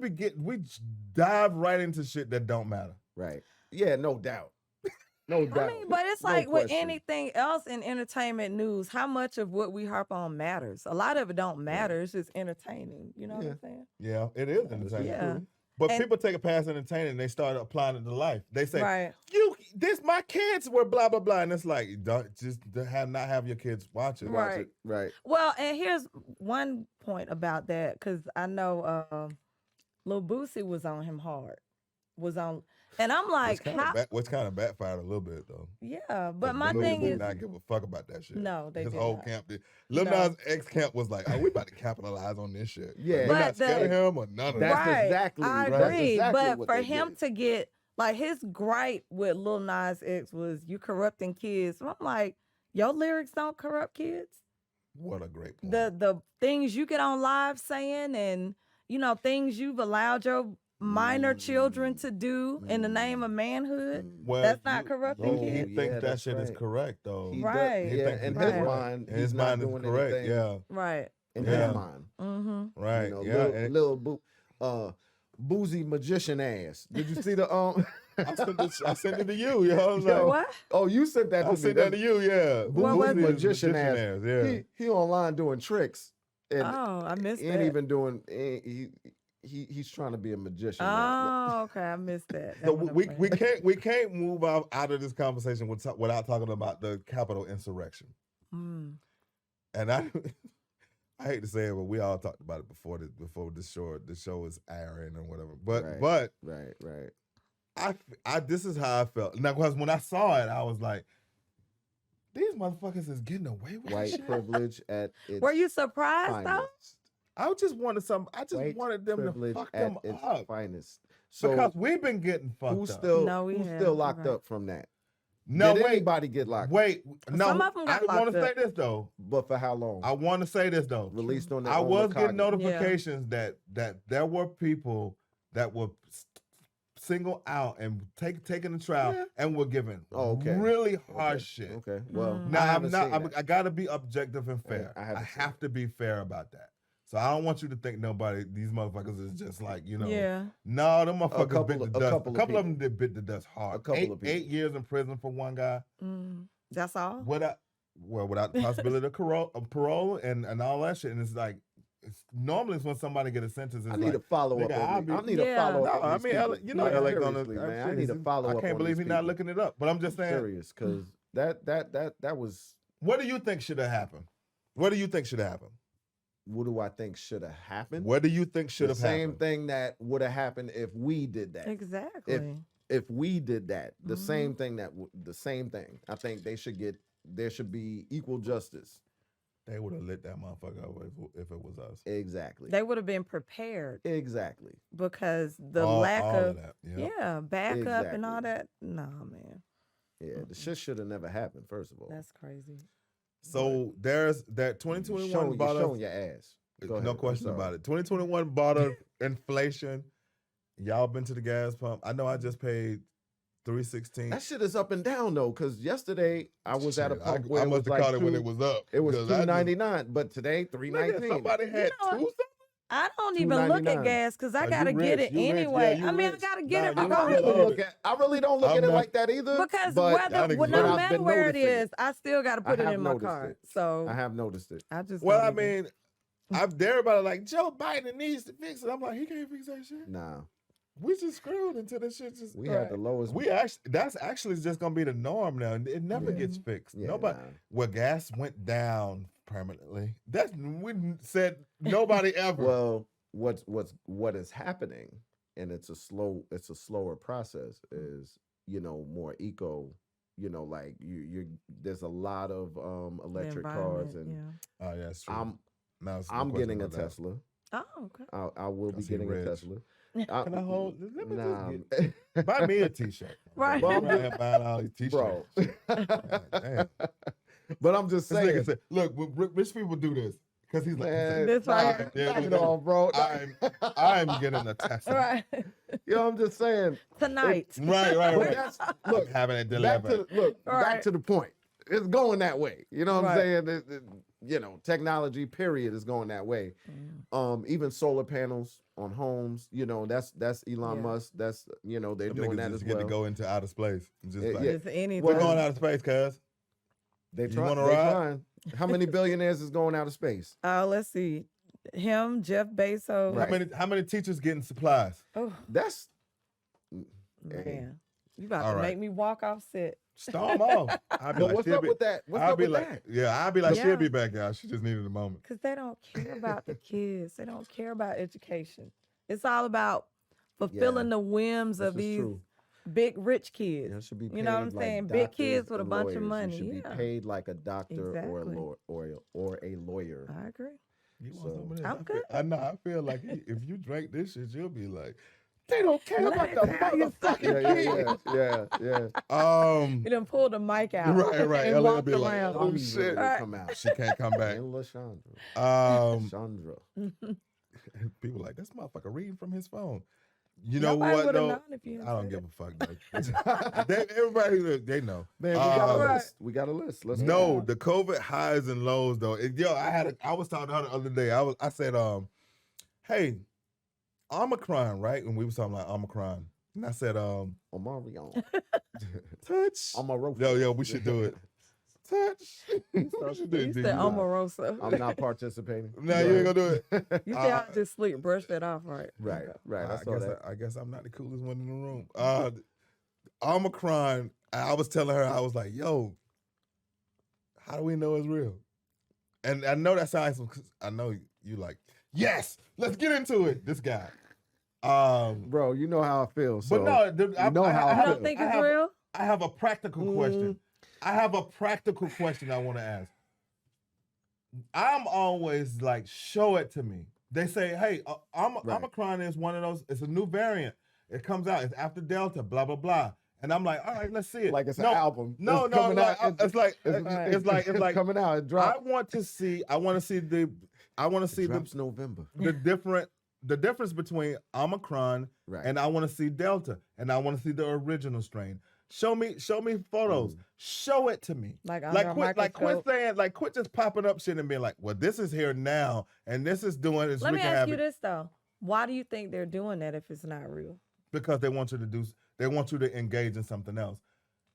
dive right into shit that don't matter. Right. Yeah, no doubt. No doubt. I mean, but it's No like with question. anything else in entertainment news, how much of what we harp on matters? A lot of it don't matter. It's just entertaining. You know what I'm saying? Yeah, it is entertaining. Yeah. But And- people take it past entertaining and they start applying it to life. They say, Right. my kids were blah, blah, blah. And it's like, don't not have your kids watch it. Right. Watch it. Right. Well, and here's one point about that, because I know Lil Boosie was on him hard. And I'm like, Which kind of backfired a little bit, though. yeah, but my Lil thing did is, not give a fuck about that shit. No, they His did whole not. camp did. Lil No. Nas X camp was like, "Oh, we about to capitalize on this shit." Yeah. Like, we're But not scared of the- him or none of That's that. right, exactly- I that's agree. exactly But what for they him did. to get, like, his gripe with Lil Nas X was, you corrupting kids. And I'm like, your lyrics don't corrupt kids. What a great point. The things you get on live saying, and things you've allowed your minor children to do in the name of manhood. Well, that's not corrupting He kids. thinks Yeah, that that's shit is right. correct, though. He Right. does, He yeah, thinks in he's his correct. mind, In he's his not mind is doing correct. anything. Yeah. Right. in Yeah. his mind. Mm-hmm. Right. You know, yeah. little boozy magician ass. Did you see the I sent it to you, yo. So what? Oh, you sent that to I me. sent that to you, yeah. What was Boozy it? magician ass. Yeah. He online doing tricks. And Oh, I missed he ain't that. even doing. He's trying to be a magician. now. Oh, okay, I missed that. So That one we I'm playing. can't move out of this conversation without talking about the Capitol insurrection. Mm. And I hate to say it, but we all talked about it before the show is airing or whatever. But Right. I this is how I felt. Now, because when I saw it, I was like, these motherfuckers is getting away with White this shit. privilege at its Were you surprised though? finest. I just wanted White wanted them to privilege fuck at them its up. finest. So Because we've been getting fucked who's up. still No, we who's have. still You're locked right. up from that? No, Did wait. anybody get locked up? Wait. No, Some of 'em got I want locked to say up. this though. But for how long? I want to say this though. Released on their I own was getting recognizance. notifications that there were people that were singled out and taking the trial Yeah. and were given Oh, okay. really harsh Okay. shit. Okay. Well, Mm. Now I I'm haven't not. seen that. I got to be objective and fair. I I haven't seen have to be fair about that. So I don't want you to think these motherfuckers is just like Yeah. No, them motherfuckers couple bit the of- dust. A couple couple of of them did bit the dust hard. A couple of people. 8 years in prison for one guy. Mm. That's all. Without the possibility of parole and all that shit. And it's like, normally it's when somebody get a sentence. It's I need like, a follow up. nigga, I'll be- I need a Yeah. follow no, up. I mean, LA gonna. Seriously, man. I need a follow up. I can't believe he's not looking it up. But I'm just saying. serious because that was. What do you think should have happened? What do you think should have happened? What do I think should have happened? What do you think should The have same happened? thing that would have happened if we did that. Exactly. If we did that, the Mhm. same thing the same thing. I think there should be equal justice. They would have lit that motherfucker up if it was us. Exactly. They would have been prepared Exactly. because the all lack of that. backup and all Exactly. that. Nah, man, Yeah, the shit should have never happened. First of all, that's crazy. So there's that 2021 you're bought showing us. your ass. Go ahead. No I'm question sorry. about it. 2021 bought us inflation. Y'all been to the gas pump. I know I just paid $3.16. That shit is up and down though, because yesterday I was at a Shit, pump I where it must was have like caught it when it was up. it was because I just- $2.99, but today Nigga, $3.19. somebody had You know, two. I don't even look at $2.99. gas because I Oh, you gotta get rich, it you rich. anyway. Yeah, you I mean, I rich. gotta get it Nah, I you don't rich. regardless. really look at. I really don't look I'm at it not- like that either. Because but Y'all whether niggas no rich. I've matter been where it noticing is, I still gotta put it have in my noticed car. it. So I have noticed it. I just Well, I don't even- mean, everybody like Joe Biden needs to fix it. I'm like, he can't fix that shit. Nah, We just screwed until this shit just. we had the lowest. That's actually just gonna be the norm now. It never Yeah. gets fixed. Yeah, Nobody. nah. Well, gas went down permanently. We said nobody ever. Well, what is happening, and it's a slower process. Is more eco. Like you're there's a lot of the electric cars, and environment, Oh yeah, it's true. Now it's no I'm question getting a about that. Tesla. yeah. Oh, okay. I will be 'Cause he getting a rich. Tesla. Can I hold? Let me Nah, just buy me a T-shirt. Right. I'm out here buying all these bro. T-shirts. Damn. But I'm just This saying, nigga said, "Look, rich people do this because he's like, man, This right knock here. it off, bro. I'm getting a Tesla." Right. I'm just saying. Tonight. Right. But that's look. I'm having it Back delivered. to back Right. to the point. It's going that way. You know what I'm Right. saying? Technology period is going that way. Even solar panels on homes. That's Elon Yeah. Musk. That's they're Them doing niggas that just as get well. to go into outer space. Just Yeah, like, Just anything. we're going out of space, cuz. They You try. wanna They ride? trying. How many billionaires is going out of space? Let's see. Him, Jeff Bezos. Right. How many teachers getting supplies? Oh That's man, you about All to right. make me walk off set. Storm off. I'll be but like, what's she'll up be- with that? What's I'll up be with like, that? yeah, I'll be like, Yeah. she'll be back, y'all. She just needed a moment. Because they don't care about the kids. They don't care about education. It's all about fulfilling the whims This of is these true. big rich kids. It should be You know what I'm paid like saying? Big kids doctors with a and bunch of lawyers. money. You should Yeah. be paid like a doctor Exactly. or a lawyer. I agree. You want So- some of this? I'm I feel- good. I know. I feel like if you drank this shit, you'll be like, they don't care Let about me the tell you motherfucking Yeah. You done pulled the mic out. Right. And Ella walked be like, around. oh, shit. Right. Come out. She can't come back. And LaShondra. Um, Chandra. people like this motherfucker reading from his phone. You know Nobody what would have though? known if you. I don't give a fuck. Though. Everybody, they know. Man, we got a Right. list. We got a list. Let's No, go. the COVID highs and lows though. I was talking to her the other day. I said, hey, Omicron, right? And we was talking about Omicron. And I said, Omarion. touch. Omarosa. Yo, we should do it. Touch. You said Omarosa. I'm not participating. No, you ain't gonna do it. You said I just sleep. Brush that off, right? Right, right. I saw that. I guess I'm not the coolest one in the room. Omicron, I was telling her, I was like, yo, how do we know it's real? And I know that sounds, I know you like, yes, let's get into it. This guy. Bro, you know how I feel. So But no, you know how I You feel. don't think it's real? I have a practical question. I have a practical question I want to ask. I'm always like, show it to me. They say, hey, Omicron is one of those, it's a new variant. It comes out, it's after Delta, blah, blah, blah. And I'm like, all right, let's see it. Like it's an album. No, It's no, coming no. out. It's like coming out. It drops. I want to see Drops November. the difference between Omicron Right. and I want to see Delta, and I want to see the original strain. Show me photos. Show it to me. Like under a microscope. Quit just popping up shit and being like, well, this is here now, and this is doing this. Let me ask you this though. Why do you think they're doing that if it's not real? Because they want you to engage in something else.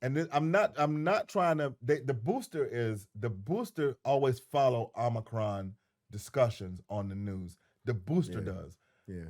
And then I'm not trying to. The booster always follow Omicron discussions on the news. The booster does. Yeah.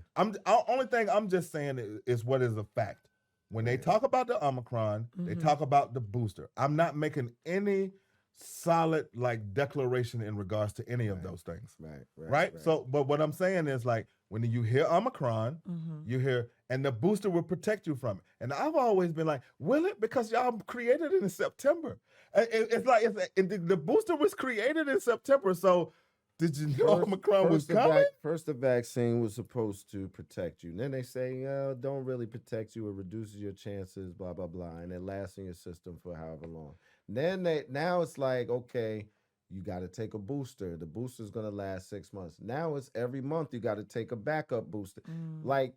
Only thing I'm just saying is what is a fact. When they talk about the Omicron, they talk about the booster. I'm not making any solid declaration in regards to any of those things. Right. So, but what I'm saying is when you hear Omicron, you hear, and the booster will protect you from it. And I've always been like, will it? Because y'all created it in September. The booster was created in September. So did you know Omicron was coming? First, the vaccine was supposed to protect you. And then they say, don't really protect you. It reduces your chances, blah, blah, blah. And it lasts in your system for however long. Now it's like, okay, you got to take a booster. The booster's going to last 6 months. Now it's every month you got to take a backup booster. Like,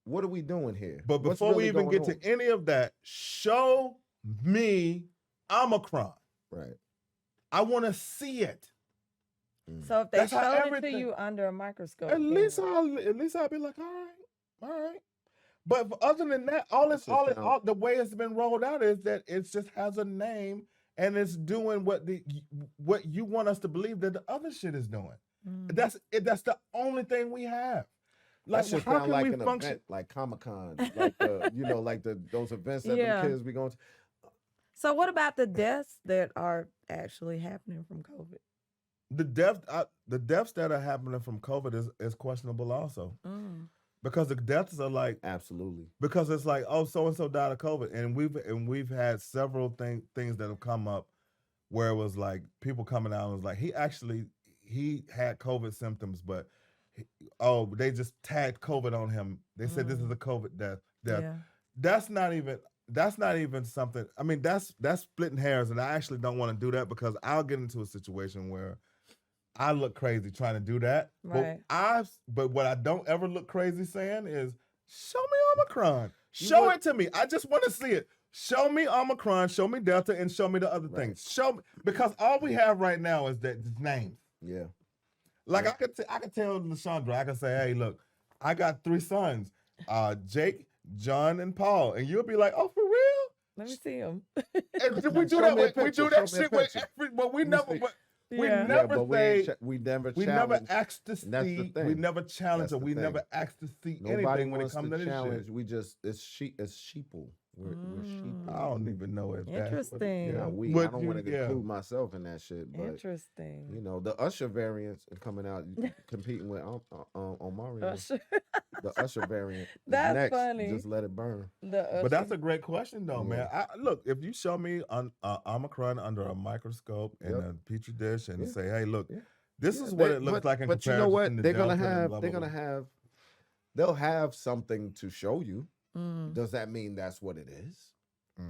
what are we doing here? But before we even get to any of that, show me Omicron. Right. I want to see it. So if they showed it to you under a microscope, at least I'll be like, all right. But other than that, the way it's been rolled out is that it just has a name and it's doing what you want us to believe that the other shit is doing. That's the only thing we have. Like, how can like we function event, like Comic-Con, like those events that the kids be going to. So what about the deaths that are actually happening from COVID? The deaths that are happening from COVID is questionable also. Because the deaths are like absolutely, because it's like, oh, so and so died of COVID, and we've had several things that have come up where it was like people coming out and was like he had COVID symptoms, but they just tagged COVID on him. They said this is a COVID death. Yeah. That's not even something. I mean, that's splitting hairs, and I actually don't want to do that because I'll get into a situation where I look crazy trying to do that. Right. But what I don't ever look crazy saying is, show me Omicron. Show it to me. I just want to see it. Show me Omicron, show me Delta, and show me the other things. Show me, because all we have right now is names. Yeah. Like I could tell LaShondra, I could say, hey, look, I got 3 sons, Jake, John, and Paul, and you'll be like, oh, for real? Let me see them. We do that shit with but we never. We never asked to see. We never challenge, or we never asked to see anything when it comes to this shit. We just it's sheeple. We're sheeple. I don't even know if interesting. I don't want to include myself in that shit. But, interesting. You know, the Usher variants are coming out, competing with Omarion. The Usher variant. That's next. funny. Just let it burn. But that's a great question, though, man. Look, if you show me Omicron under a microscope in a petri dish and say, "Hey, look, this is what it looks like in comparison." But you know what? They'll have something to show you. Does that mean that's what it is?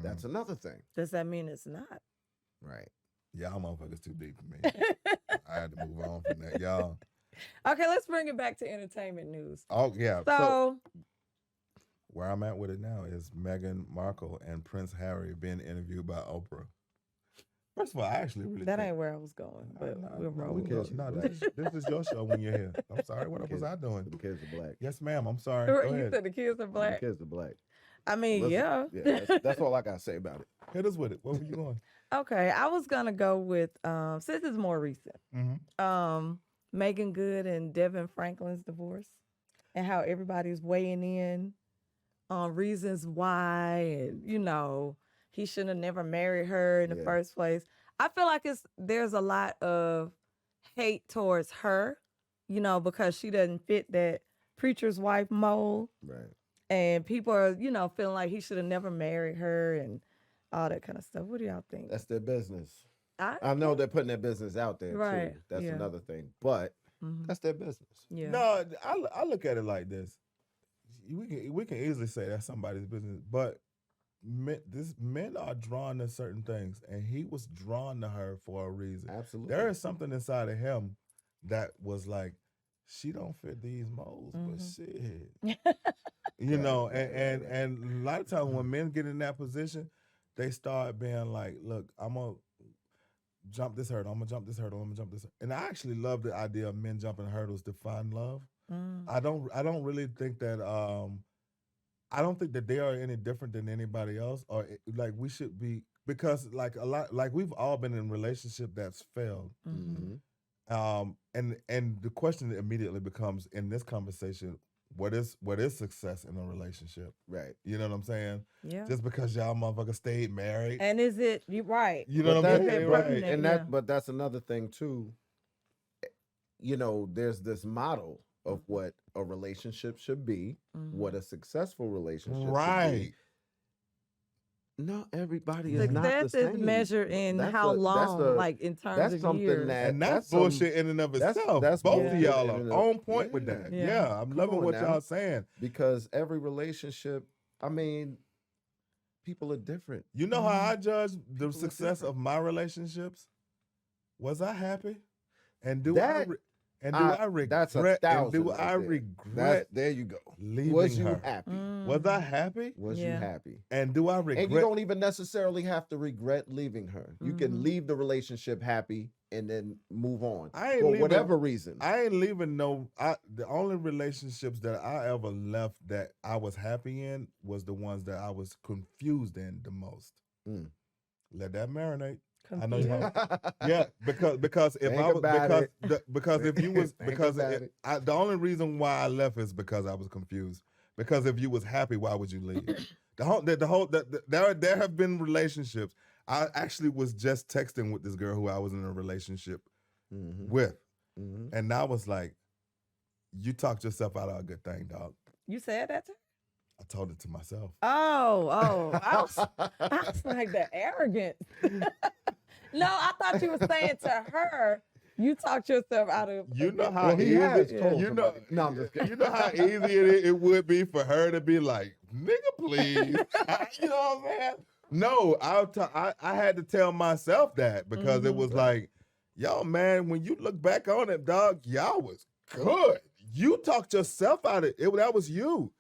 That's another thing. Does that mean it's not? Right. Y'all motherfuckers too deep for me. I had to move on from that, y'all. Okay, let's bring it back to entertainment news. Oh, yeah. So Where I'm at with it now is Meghan Markle and Prince Harry being interviewed by Oprah. First of all, I actually really That think, ain't where I was going, but we'll roll with kids it. are no, black. this is your show when you're here. I'm sorry, what was I doing? The kids are black. Yes, ma'am. I'm sorry. Right, Go you ahead. said the kids are The black. kids are black. I mean, Listen, yeah. that's all I gotta say about it. Hit us with it. Where were you going? Okay, I was gonna go with since it's more recent. Mm-hmm. Megan Good and Devin Franklin's divorce, and how everybody's weighing in on reasons why, and he shouldn't have never married her in the Yeah. first place. I feel like there's a lot of hate towards her, because she doesn't fit that preacher's wife mold, Right. and people are, feeling like he should have never married her and all that kind of stuff. What do y'all think? That's their business. I I know they're putting their business out there Right, too. That's yeah. another thing. But Mhm. that's their business. Yeah. No, I look at it like this. We can easily say that's somebody's business, but men are drawn to certain things, and he was drawn to her for a reason. Absolutely. There is something inside of him that was like, she don't fit these molds, but shit. And a lot of times when men get in that position, they start being like, look, I'm gonna jump this hurdle, I'm gonna jump this hurdle, I'm gonna jump this. And I actually love the idea of men jumping hurdles to find love. Mm. I don't really think that I don't think that they are any different than anybody else, or like we should be, because like a lot, like we've all been in a relationship that's failed. Mhm. And the question immediately becomes in this conversation, what is success in a relationship? Right. You know what I'm saying? Yeah. Just because y'all motherfuckers stayed married. And is it you right? You know But what I'm that- saying? Right. Right. And Yeah. but that's another thing too. There's this model of what a relationship should be, what a successful relationship should Right. be. Not everybody is not the Success is same. measured in That's how a- that's long, a- like in terms that's of something years. that- And that's some- bullshit in and of that's- itself. that's Both bullshit of y'all in are and on of- point with yeah. that. Yeah. Yeah, I'm Come loving on what now. y'all saying. Because every relationship, I mean, people are different. You know how I judge the People are success different. of my relationships? Was I happy? And do That- I regret? That's a And thousand. do right I there. regret There you go. leaving Was you her? happy? Was I happy? Was you Yeah. happy? And do I regret? And you don't even necessarily have to regret leaving her. You can Mhm. leave the relationship happy and then move on I ain't for leaving- whatever reason. I ain't leaving the only relationships that I ever left that I was happy in was the ones that I was confused in the most. Mm. Let that marinate. I know Confused. you have. Yeah, because if Think I was about because if you was Think because about it. the only reason why I left is because I was confused. Because if you was happy, why would you leave? There have been relationships. I actually was just texting with this girl who I was in a relationship Mhm, with, mhm. and I was like, "You talked yourself out of a good thing, dog." You said that to her? I told it to myself. Oh. I was like the arrogance. No, I thought you were saying to her, you talked yourself out of. You know how Well, he easy, has told you know, somebody. No, I'm just kidding. You know how easy it would be for her to be like, "Nigga, please," you know what I'm saying? No, I had to tell myself that because it was like, yo, man, when you look back on it, dog, y'all was good. You talked yourself out of it. That was you.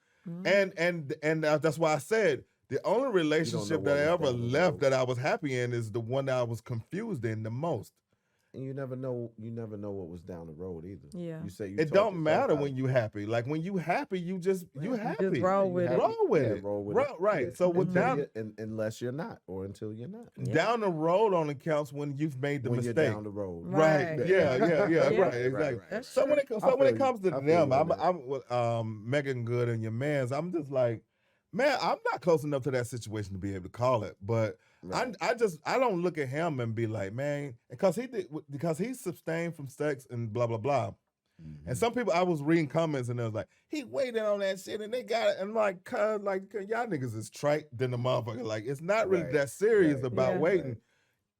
And that's why I said the only relationship what that I was ever down the left road. that I was happy in is the one that I was confused in the most. And you never know what was down the road either. Yeah. You say you It talked don't yourself matter out. when you happy. Like when you happy, you happy. roll with it. Roll with Yeah, it. roll with right, it. right. Yeah. So with Until down unless you're not, or until you're not. down the road only counts when you've made the when mistake. you're down the road. Right. Right. Yeah. Yeah. Right. Exactly. That's So when it I when feel it comes you. to I feel them, you on that. I'm with Megan Good and your man's. I'm just like, man, I'm not close enough to that situation to be able to call it. But Right. I don't look at him and be like, man, because he sustained from sex and blah blah blah. And some people, I was reading comments and they was like, he waited on that shit and they got it. And I'm like, cuz y'all niggas is trite than the motherfucker. Like, it's not really Right. that serious Right. about Yeah. waiting.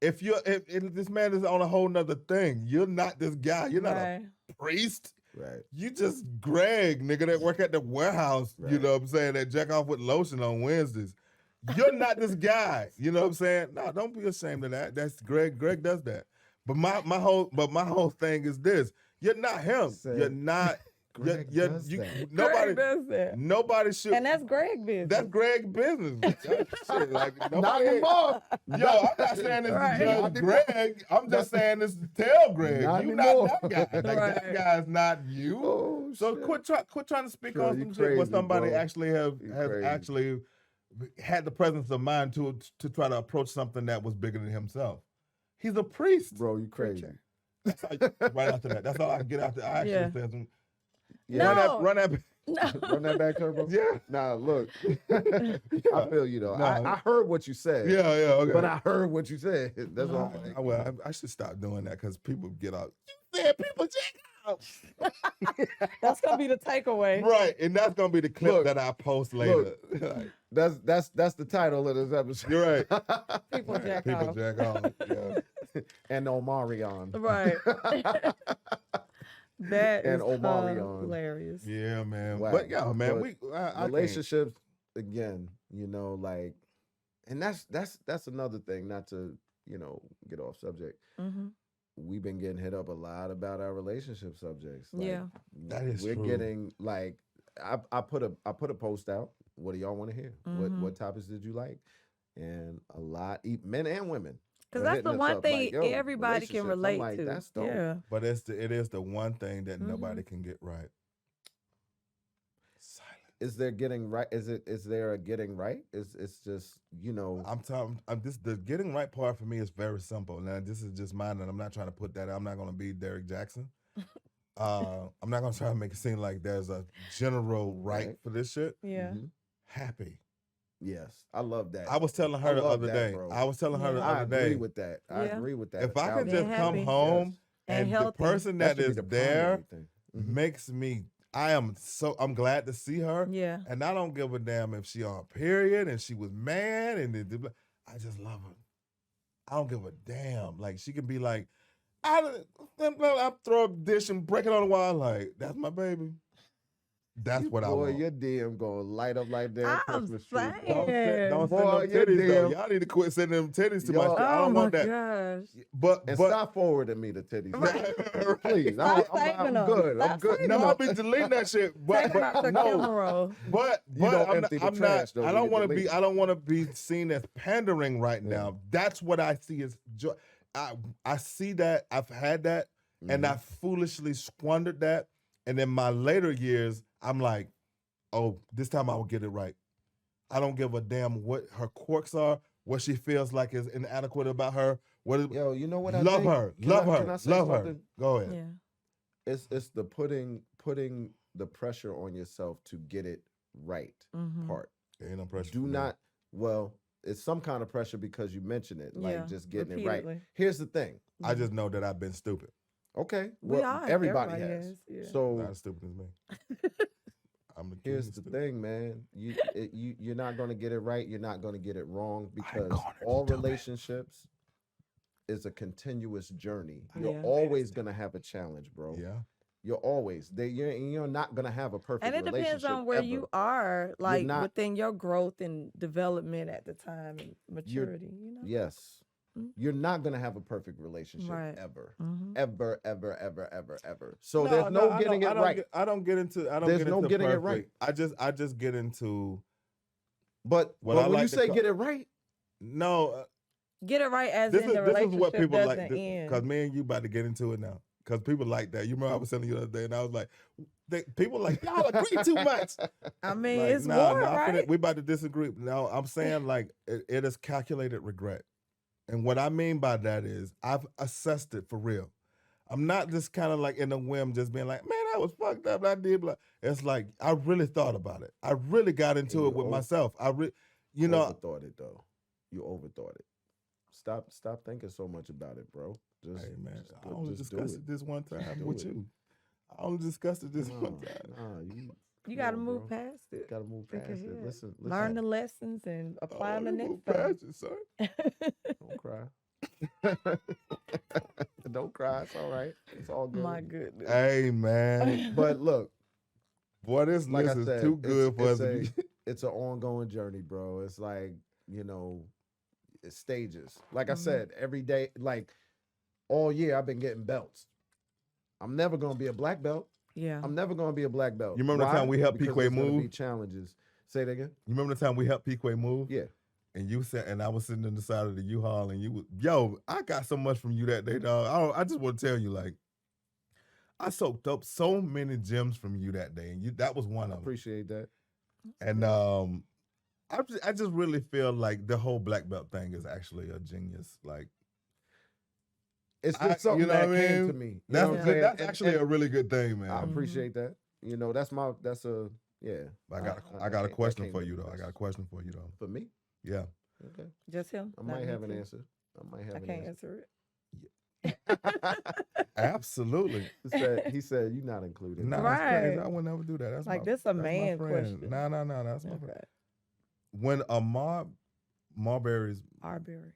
Right. If this man is on a whole nother thing, you're not this guy. You're not Right. a priest. Right. You just Greg, nigga, that work at the warehouse, you Right. know what I'm saying, that jack off with lotion on Wednesdays. You're not this guy. You know what I'm saying? No, don't be ashamed of that. That's Greg. Greg does that. But my whole thing is this. You're not him. Say- You're not Greg does that. Nobody, Greg does that. nobody should. And that's Greg's business. That's Greg's business. Shit, like, Not nobody, anymore. yo, I'm not saying this Right. to judge Greg. I'm just saying this to tell Greg. Not You anymore. not that guy. Like, Right. that guy's not you. Oh, So shit. quit trying to speak Bro, on you some shit where crazy, somebody bro. actually You has crazy. actually had the presence of mind to try to approach something that was bigger than himself. He's a priest. Bro, you crazy. Preacher. That's how right after that. That's all I can get after. I actually Yeah. said some. Yeah. No. Run that. No. Run that back, Turbo. Yeah. Nah, look. I feel you though. Nah. I heard what you said. Yeah, okay. But I heard what you said. That's all. I should stop doing that because people get out. You said people check out. That's gonna be the takeaway. Right, and that's gonna be the clip Look, that I post later. Like, That's the title of this episode. you're right. People jack People off. jack off. Yeah. And Omarion. Right. That And is Omarion. hilarious. Yeah, man. Wow. But yeah, man, But I can't- Relationships again, like, and that's another thing. Not to get off subject. Mm-hmm. We've been getting hit up a lot about our relationship subjects. Like, Yeah. That is we're true. getting like I put a post out. What do y'all want to hear? Mhm. What topics did you like? And a lot, men and women. Because are that's hitting the us one up thing like, yo, everybody can relationships. I'm relate like, to. that's dope. Yeah. But it is the one thing that Mhm. nobody can get right. Silence. Is there getting right? Is there a getting right? It's just I'm telling. The getting right part for me is very simple. Now this is just mine, and I'm not trying to put that. I'm not going to be Derek Jackson. I'm not going to try to make it seem like there's a general right for this shit. Yeah. Mhm. Happy. Yes, I love that. I was telling her I the love other that, day. bro. I was telling her the I other agree day. with that. I Yeah. agree with that. If I could Being just come happy. home Yes. And and the healthy. person That that should be is the there primary thing. Mhm. makes me. I'm glad to see her. Yeah. And I don't give a damn if she on a period and she was mad I just love her. I don't give a damn. Like she can be like, I throw a dish and break it on the wall. Like that's my baby. That's what I Boy, want. your DM gonna light up like that I'm Christmas tree. saying. Don't send Boy, them your titties though. damn- Y'all need to quit sending them titties to my Yo. shit. I Oh don't my want that. gosh. But And but stop forwarding me the titties. Right. Please. Stop I'm saving them. good. I'm Stop good. saving no, them. I'll be deleting that shit. Take them out the no. camera roll. But You don't I'm empty not, the I'm trash, not though, I when don't you want to delete be it. I don't want to be seen as pandering right Yeah. now. That's what I see as joy. I see that. I've had that and I foolishly squandered that. And in my later years, I'm like, oh, this time I will get it right. I don't give a damn what her quirks are, what she feels like is inadequate about her. What is, Yo, you know what I love think? her, Can love I- her, can I say love her. something? Go ahead. Yeah. It's the putting the pressure on yourself to get it right Mhm. part. Ain't no pressure. Do for me. not. Well, it's some kind of pressure because you mentioned it, like Yeah, just getting it right. repeatedly. Here's the thing. I just know that I've been stupid. Okay, We well, are. everybody Everybody has. has, yeah. So Not as stupid as me. I'm the king here's of the stupid. thing, man. You're not gonna get it right. You're not gonna get it wrong because call it all stupid. relationships is a continuous journey. You're Yeah. always gonna have a challenge, bro. Yeah. You're always you're not gonna have a perfect And it depends relationship on where ever. you are, like not- within your growth and development at the time and maturity, Yes. Mm. You're not gonna have a perfect relationship Right. ever. Mhm. Ever, ever, ever, ever, ever. So there's no I getting don't it right. I don't get into. I don't There's get no into getting it perfect. I just get into. But What I when like you to say call- get it right, No, Get it right as this in is the this is relationship what people doesn't like. end. Because me and you about to get into it now. Because people like that. You remember I was telling you the other day, and I was like, people like y'all agree too much. I mean, Like, it's war, right? we about to disagree. No, I'm saying like it is calculated regret. And what I mean by that is I've assessed it for real. I'm not just kind of like in a whim just being like, man, I was fucked up. I did blah. It's like I really thought about it. I really got into And it you with myself. You know, overthought it though. You overthought it. Stop thinking so much about it, bro. Just, hey man, just I only just do discussed it this one time Do with it. you. I only discussed it this one time. Nah, you You come got to on, move bro. past it. Gotta move Think past it. ahead. Listen. Learn the lessons and apply them the you next move time. past it, son. Don't cry. Don't cry. It's all right. It's all good. My goodness. Hey man, But look, boy, this like list I is said, too good for us to be. it's an ongoing journey, bro. It's like, it's stages. Like I Mhm. said, every day, like all year I've been getting belts. I'm never gonna be a black belt. Yeah. I'm never gonna be a black belt. You remember the Why? time we helped Because Piquet there's gonna move? be challenges. Say that again. You remember the time we helped Piquet move? Yeah. And you said, and I was sitting in the side of the U-Haul, and you was, yo, I got so much from you that day, dog. I just want to tell you, like, I soaked up so many gems from you that day, and that was one I of them. appreciate that. And I just really feel like the whole black belt thing is actually a genius. Like, It's just something that came to me. You know what I'm saying? That's actually a really good thing, man. I appreciate that. You know, that's a yeah. I got a question for you though. I got a question for you though. For me? Yeah. Okay. Just him? I might have an answer. I can't answer it. Absolutely. He said you're not included. No, Right. that's crazy. I would never do that. That's like my, this a that's man my friend. question. No, that's my friend. When Marbury's Arbery.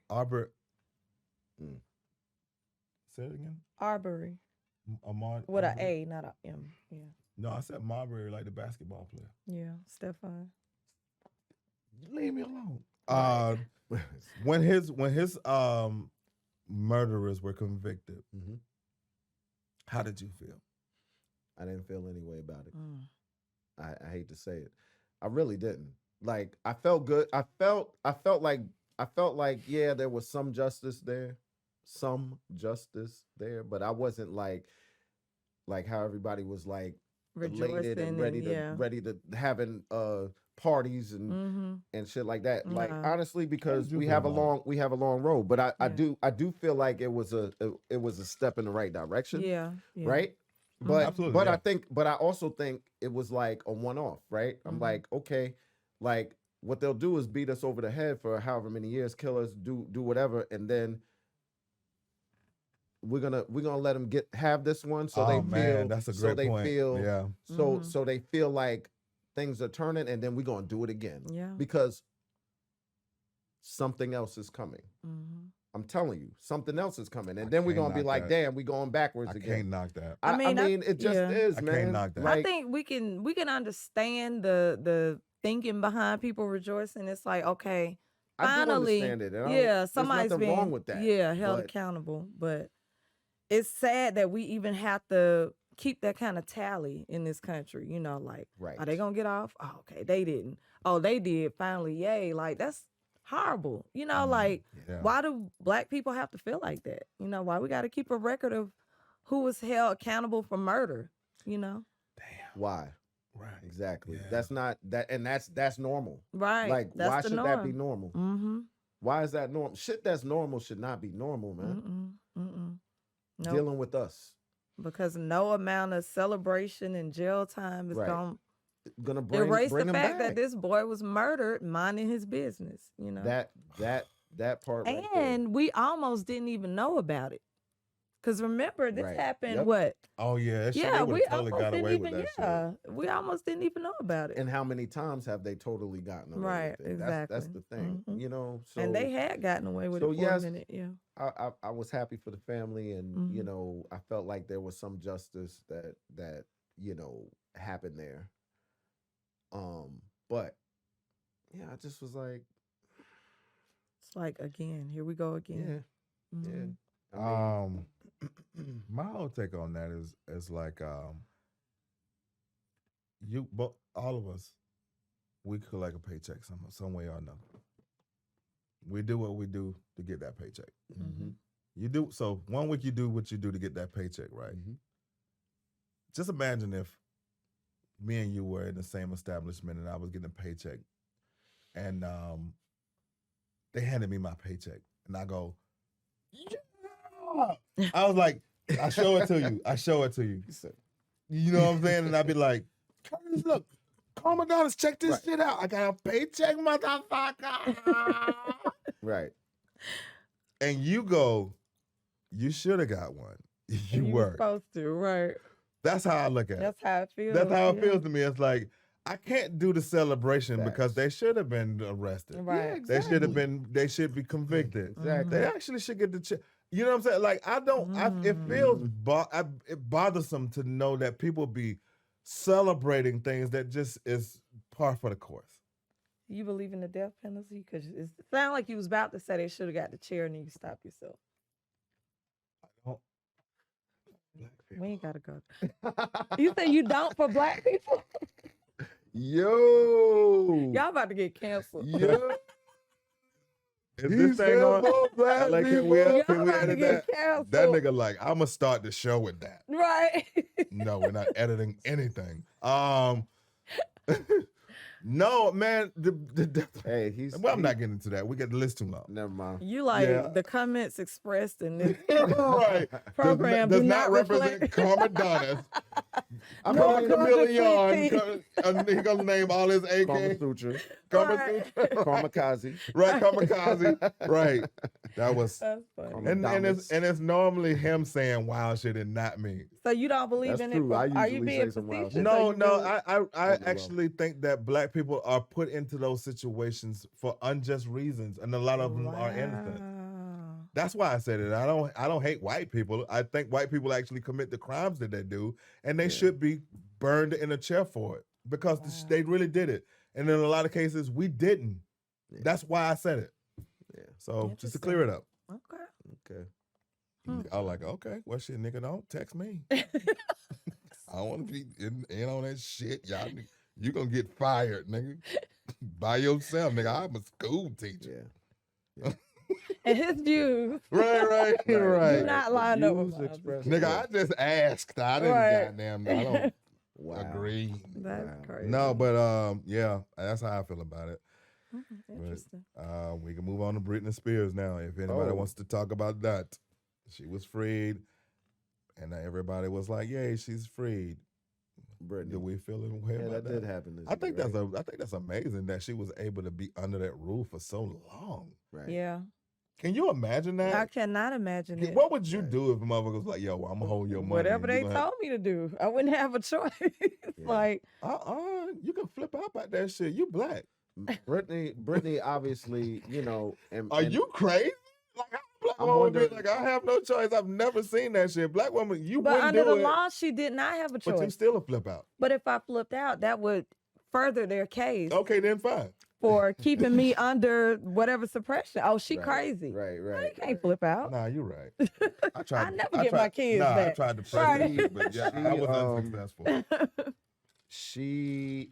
Say it again. Arbery. Ahmad. With an A, not a M. Yeah. No, I said Marbury, like the basketball player. Yeah. Stefan. Leave me alone. When his murderers were convicted, how did you feel? I didn't feel any way about it. I hate to say it. I really didn't. Like, I felt good. I felt like yeah, there was some justice there, but I wasn't like how everybody was like elated and ready to having parties and shit like that. Like, honestly, because we have a long road, but I do feel like it was a step in the right direction. Yeah. Right. But Absolutely, but I also think it was like a one-off, right? I'm like, okay, like what they'll do is beat us over the head for however many years, kill us, do whatever, and then we're gonna let them have this one, so that's a great point. So they feel like things are turning, and then we're gonna do it again, because something else is coming. I'm telling you, something else is coming, and then we're gonna be like, damn, we going backwards again. I can't knock that. I mean, it just is, man. I can't knock that. I think we can understand the thinking behind people rejoicing. It's like, okay, finally, I do understand it. somebody's nothing being wrong with that. held accountable. But it's sad that we even have to keep that kind of tally in this country. You know, like, are they gonna get off? Oh, okay, they didn't. Oh, they did. Finally, yay! Like, that's horrible. You know, like, why do black people have to feel like that? You know, why we got to keep a record of who was held accountable for murder? You know, why? Right. Exactly. Yeah. That's not that, and that's normal. Right. Like, that's why the should norm. that be normal? Why is that normal? Shit that's normal should not be normal, man. Nope. Dealing with us. Because no amount of celebration and jail time is gonna erase bring the him fact back. that this boy was murdered minding his business. You know, that part. And we almost didn't even know about it. Because remember, this happened what? Oh yeah, we totally got away with that shit. We almost didn't even know about it. And how many times have they totally gotten away right, with it? exactly. That's the thing, you know. So, and they had gotten away with it for a minute. Yeah, I was happy for the family, and you know, I felt like there was some justice that you know happened there. But yeah, I just was like, it's like, again, here we go again. Yeah. My whole take on that is like, but all of us, we collect a paycheck some way or another. We do what we do to get that paycheck. You do so. One week you do what you do to get that paycheck, right? Just imagine if me and you were in the same establishment and I was getting a paycheck, and they handed me my paycheck, and I go, yeah! I was like, I show it to you. You know what I'm saying? And I'd be like, Curtis, look, Karma Dollars, check this shit out. I got a paycheck, motherfucker. Right. And you go, you should have got one. You were supposed to, right? That's how I look at it. That's how it feels. That's how it feels to me. It's like, I can't do the celebration because they should have been arrested. Right. Yeah, exactly. They should be convicted. Exactly. They actually should get the check. You know what I'm saying? Like, it feels bothersome to know that people be celebrating things that just is par for the course. You believe in the death penalty? Because it sounded like you was about to say they should have got the chair and then you stopped yourself. I don't. Black We ain't gotta go. You say you don't for black people? Yo. Y'all about to get canceled. Yo. Is this thing on? Black Like, people. Y'all can we about to edit get that? canceled. That nigga like, I'm gonna start the show with that. Right. No, we're not editing anything. No, man. Hey, he's. Well, I'm not getting into that. We get the list too long. Never mind. You like Yeah. the comments expressed in this Right. program does do not represent reflect. Carmen Donis. I No, mean, Carmen He gonna name all his Kama AK. Sutra, Right. Kamikaze. Right, kamikaze. Right. That was That's funny. and it's normally him saying wild shit and not me. So you don't believe That's in true. it? I Are you usually being say some wild facetious? shit. or No, you really- I On the actually think that black people are put into those situations for unjust reasons, and a lot of them are innocent. Wow. That's why I said it. I don't hate white people. I think white people actually commit the crimes that they do, and they should be burned in a chair for it because they really did it. And in a lot of cases, we didn't. Yeah. That's why I said it. Yeah. So just to clear it up. Okay. Okay. I was like, okay, well, shit, nigga, don't text me. I don't want to be in on that shit. Y'all, you going to get fired, nigga. By yourself, nigga. I'm a school teacher. Yeah. And his views. Right. You're not lined up with Views mine. expressed. Nigga, I just asked. I didn't Right. goddamn, I don't Wow. agree. That's Wow. crazy. No, but yeah, that's how I feel about it. Interesting. We can move on to Britney Spears now. If anybody Oh. wants to talk about that. She was freed, and everybody was like, "Yay, she's freed." Brittany. Do we feel in way Yeah, about that did happen. This I think year, that's amazing that she was able to be under that roof for so long. right. Yeah. Can you imagine I that? cannot imagine it. What would you do if a motherfucker was like, "Yo, I'm gonna hold your money"? Whatever and they you gonna told me to do. I wouldn't have a choice. Like, you can flip out about that shit. You black. Brittany, obviously, you know. Are you crazy? Like, how a black I'm woman would be wondering- like, I have no choice. I've never seen that shit. Black woman, you but wouldn't under do the it, law, she did not have a but you choice. still a flip out. But if I flipped out, that would further their case Okay, then fine. for keeping me under whatever suppression. Oh, she Right, crazy. Right. No, you Right. can't flip out. Nah, you're right. I never get my kids I back. tried to press Right. it, but yeah, I was unsuccessful. She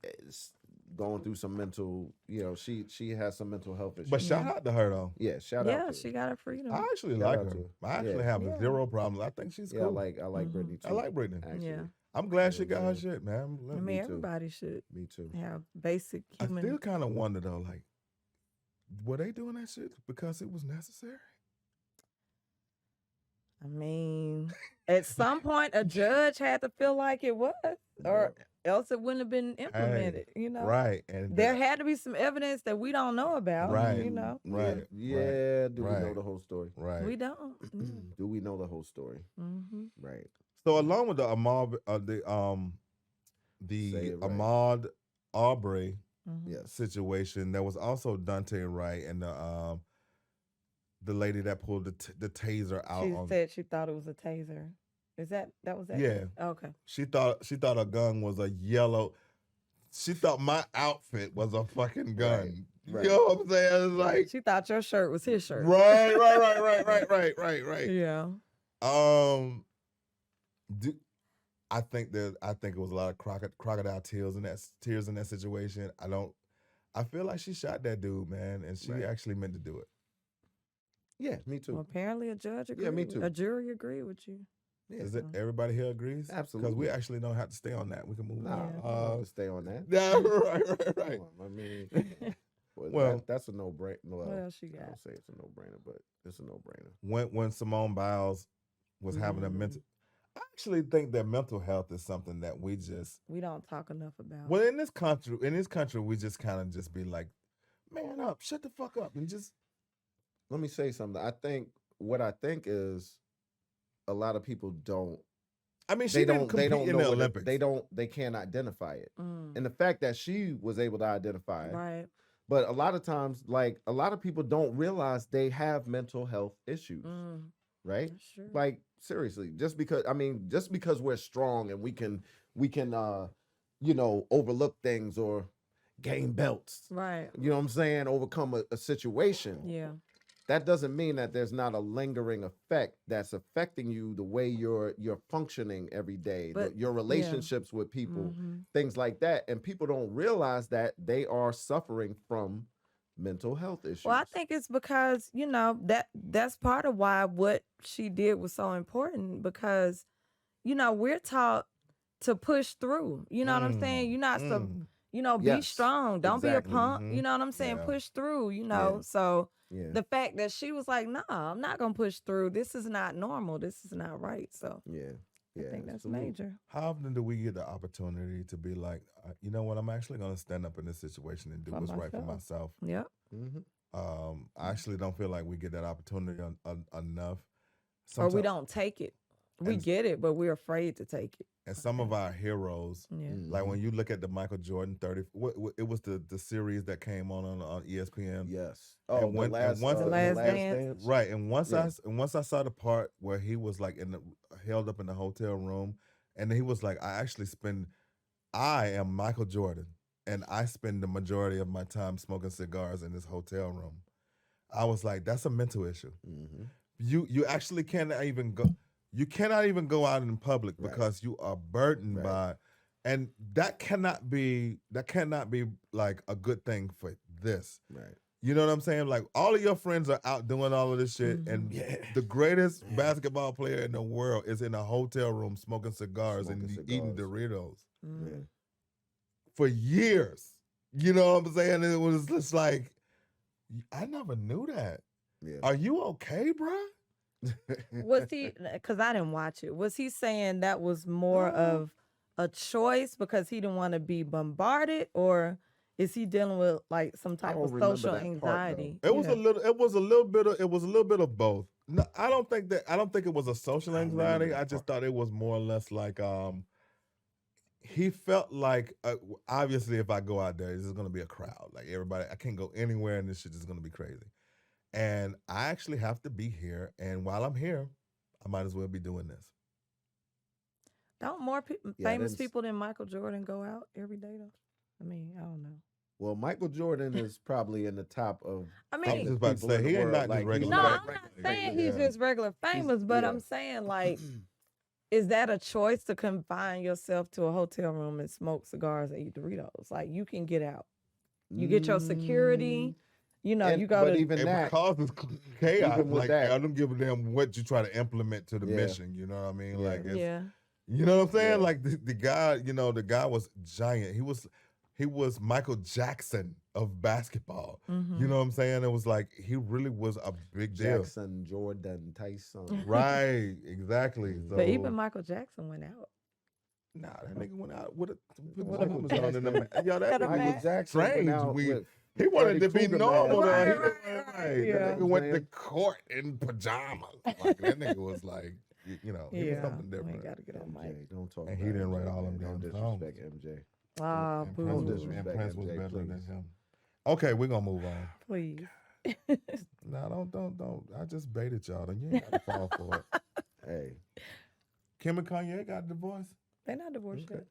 is going through some mental. You know, she has some mental health issues. But shout out to her though. Yeah, shout Yeah, out. To she her. got her freedom. I actually Shout like out her. to her. I actually Yeah. have Yeah. zero problems. I think she's Yeah, cool. I like Brittany too. I like Britney. Actually. Yeah. I'm glad she Yeah, got her yeah. shit, man. I mean, me too. everybody should Me too. have basic I human. still kind of wonder though, like, were they doing that shit because it was necessary? I mean, at some point, a judge had to feel like it was, or else it wouldn't have been implemented. You know, Right. And there had to be some evidence that we don't know about. Right. You know, Right. Yeah. Do we know right. the whole story? right. we don't. Do we know the whole story? Mm-hmm. Right. So along with the Say it right. Ahmaud Arbery Mm-hmm. Yes. situation, there was also Dante Wright and the lady that pulled the taser out She on. said she thought it was a taser. Is that was that? Yeah. Okay. She thought a gun was a yellow. She thought my outfit was a fucking gun. Right. You know what I'm saying? It's like She thought your shirt was his shirt. right. Yeah. I think it was a lot of crocodile tears in that situation. I feel like she shot that dude, man, and she Right. actually meant to do it. Yeah, me too. Well, apparently a judge agreed. Yeah, me with- too. A jury agreed with you. Yeah. Is it everybody here agrees? Because Absolutely. we actually don't have to stay on that. We can move Nah, on. I don't have to stay on that. Yeah, right. Come on, I mean, Well- that's a no-brainer. Well, What else you I got? don't say it's a no-brainer, but it's a no-brainer. When Simone Biles was having a mental, I actually think that mental health is something that we just We don't talk enough about. well in this country we just kind of just be like, man up, shut the fuck up, and just Let me say something. What I think is a lot of people don't. I mean she They didn't don't. compete They don't in know the what Olympics. They can't identify it, Mm, and the fact that she was able to identify it. right. But a lot of times, like a lot of people don't realize they have mental health issues, Mm, right? that's true. Like seriously, just because we're strong and we can overlook things or gain belts, Right. you know what I'm saying, overcome a situation. Yeah. that doesn't mean that there's not a lingering effect that's affecting you the way you're functioning every day, But your yeah. relationships with people, Mhm. things like that. And people don't realize that they are suffering from mental health issues. Well, I think it's because, that's part of why what she did was so important because, we're taught to push through. You know what I'm saying? You're not to, be Yes, strong. Don't be a exactly. punk. You know what I'm saying? Yeah. Push through, Yeah. So Yeah. the fact that she was like, nah, I'm not going to push through. This is not normal. This is not right. So Yeah. I think that's absolutely. major. How often do we get the opportunity to be like, you know what, I'm actually going to stand up in this situation and do For what's right for myself. myself? Yep. Mm-hmm. I actually don't feel like we get that opportunity enough. Or we don't take it. We And- get it, but we're afraid to take it. And some of our heroes, Yeah. like when you look at the Michael Jordan 30, it was the series that came on ESPN. Yes. And Oh, when- the and last, once- The Last Dance. Right, and once Yeah. I saw the part where he was like held up in the hotel room, and he was like, I am Michael Jordan, and I spend the majority of my time smoking cigars in this hotel room. I was like, that's a mental issue. Mm-hmm. You actually cannot even go. You cannot even go out in public Right. because you are burdened Right. by, and that cannot be like a good thing for this. Right. You know what I'm saying? Like all of your friends are out doing all of this shit, Mhm. and Yeah. the greatest basketball player in the world is in a hotel room smoking cigars and Smoking eating cigars. Doritos Mm. for years. You know what I'm saying? And it was just like, I never knew that. Yeah. Are you okay, bruh? Was he, because I didn't watch it, was he saying that was more of a choice because he didn't want to be bombarded, or is he dealing with like some type don't of remember social that part, anxiety? It was Yeah. a little bit of both. No, I don't think it was a social I remember anxiety. that I just part. thought it was more or less like he felt like obviously if I go out there, this is gonna be a crowd. Like everybody, I can't go anywhere, and this shit is gonna be crazy. And I actually have to be here, and while I'm here, I might as well be doing this. Don't more Yeah, famous that's- people than Michael Jordan go out every day though? I mean, I don't know. Well, Michael Jordan is probably in the top of. I I mean, was just about to people say in the he ain't world. not just Like, he's regular. no, not I'm not regular saying famous. he's just regular famous, but yeah. I'm saying like, is that a choice to confine yourself to a hotel room and smoke cigars and eat Doritos? Like you can get out. You get your security. You know, And- you go but to. even It that, causes chaos. Even with Like that- I don't give a damn what you try to implement to the Yeah. mission. You know what I mean? Yeah. Like it's, Yeah. you know what I'm saying? Yeah. Like the guy, the guy was giant. He was Michael Jackson of basketball. Mhm. You know what I'm saying? It was like he really was a big deal. Jackson, Jordan, Tyson. Right, exactly. Mhm. So, But even Michael Jackson went out. nah, that nigga went out with With pajamas a- on in the yo, that Had a nigga mask. was Michael Jackson went strange. out with He wanted to Freddy be Krueger normal. mask. Though. Right, He, right. That Yeah. nigga went to court in pajamas. Like that nigga was like, he was Yeah. something We ain't different. got to get on mic. MJ, don't talk And about he didn't write MJ, all them man. damn Don't songs. disrespect MJ. Ah, And boo. Don't Prince disrespect was MJ, better than please. him. Okay, we're gonna move on. Please. No, don't. I just baited y'all. You ain't got to fall for it. Hey, Kim and Kanye got divorced. They're not divorced Okay. yet.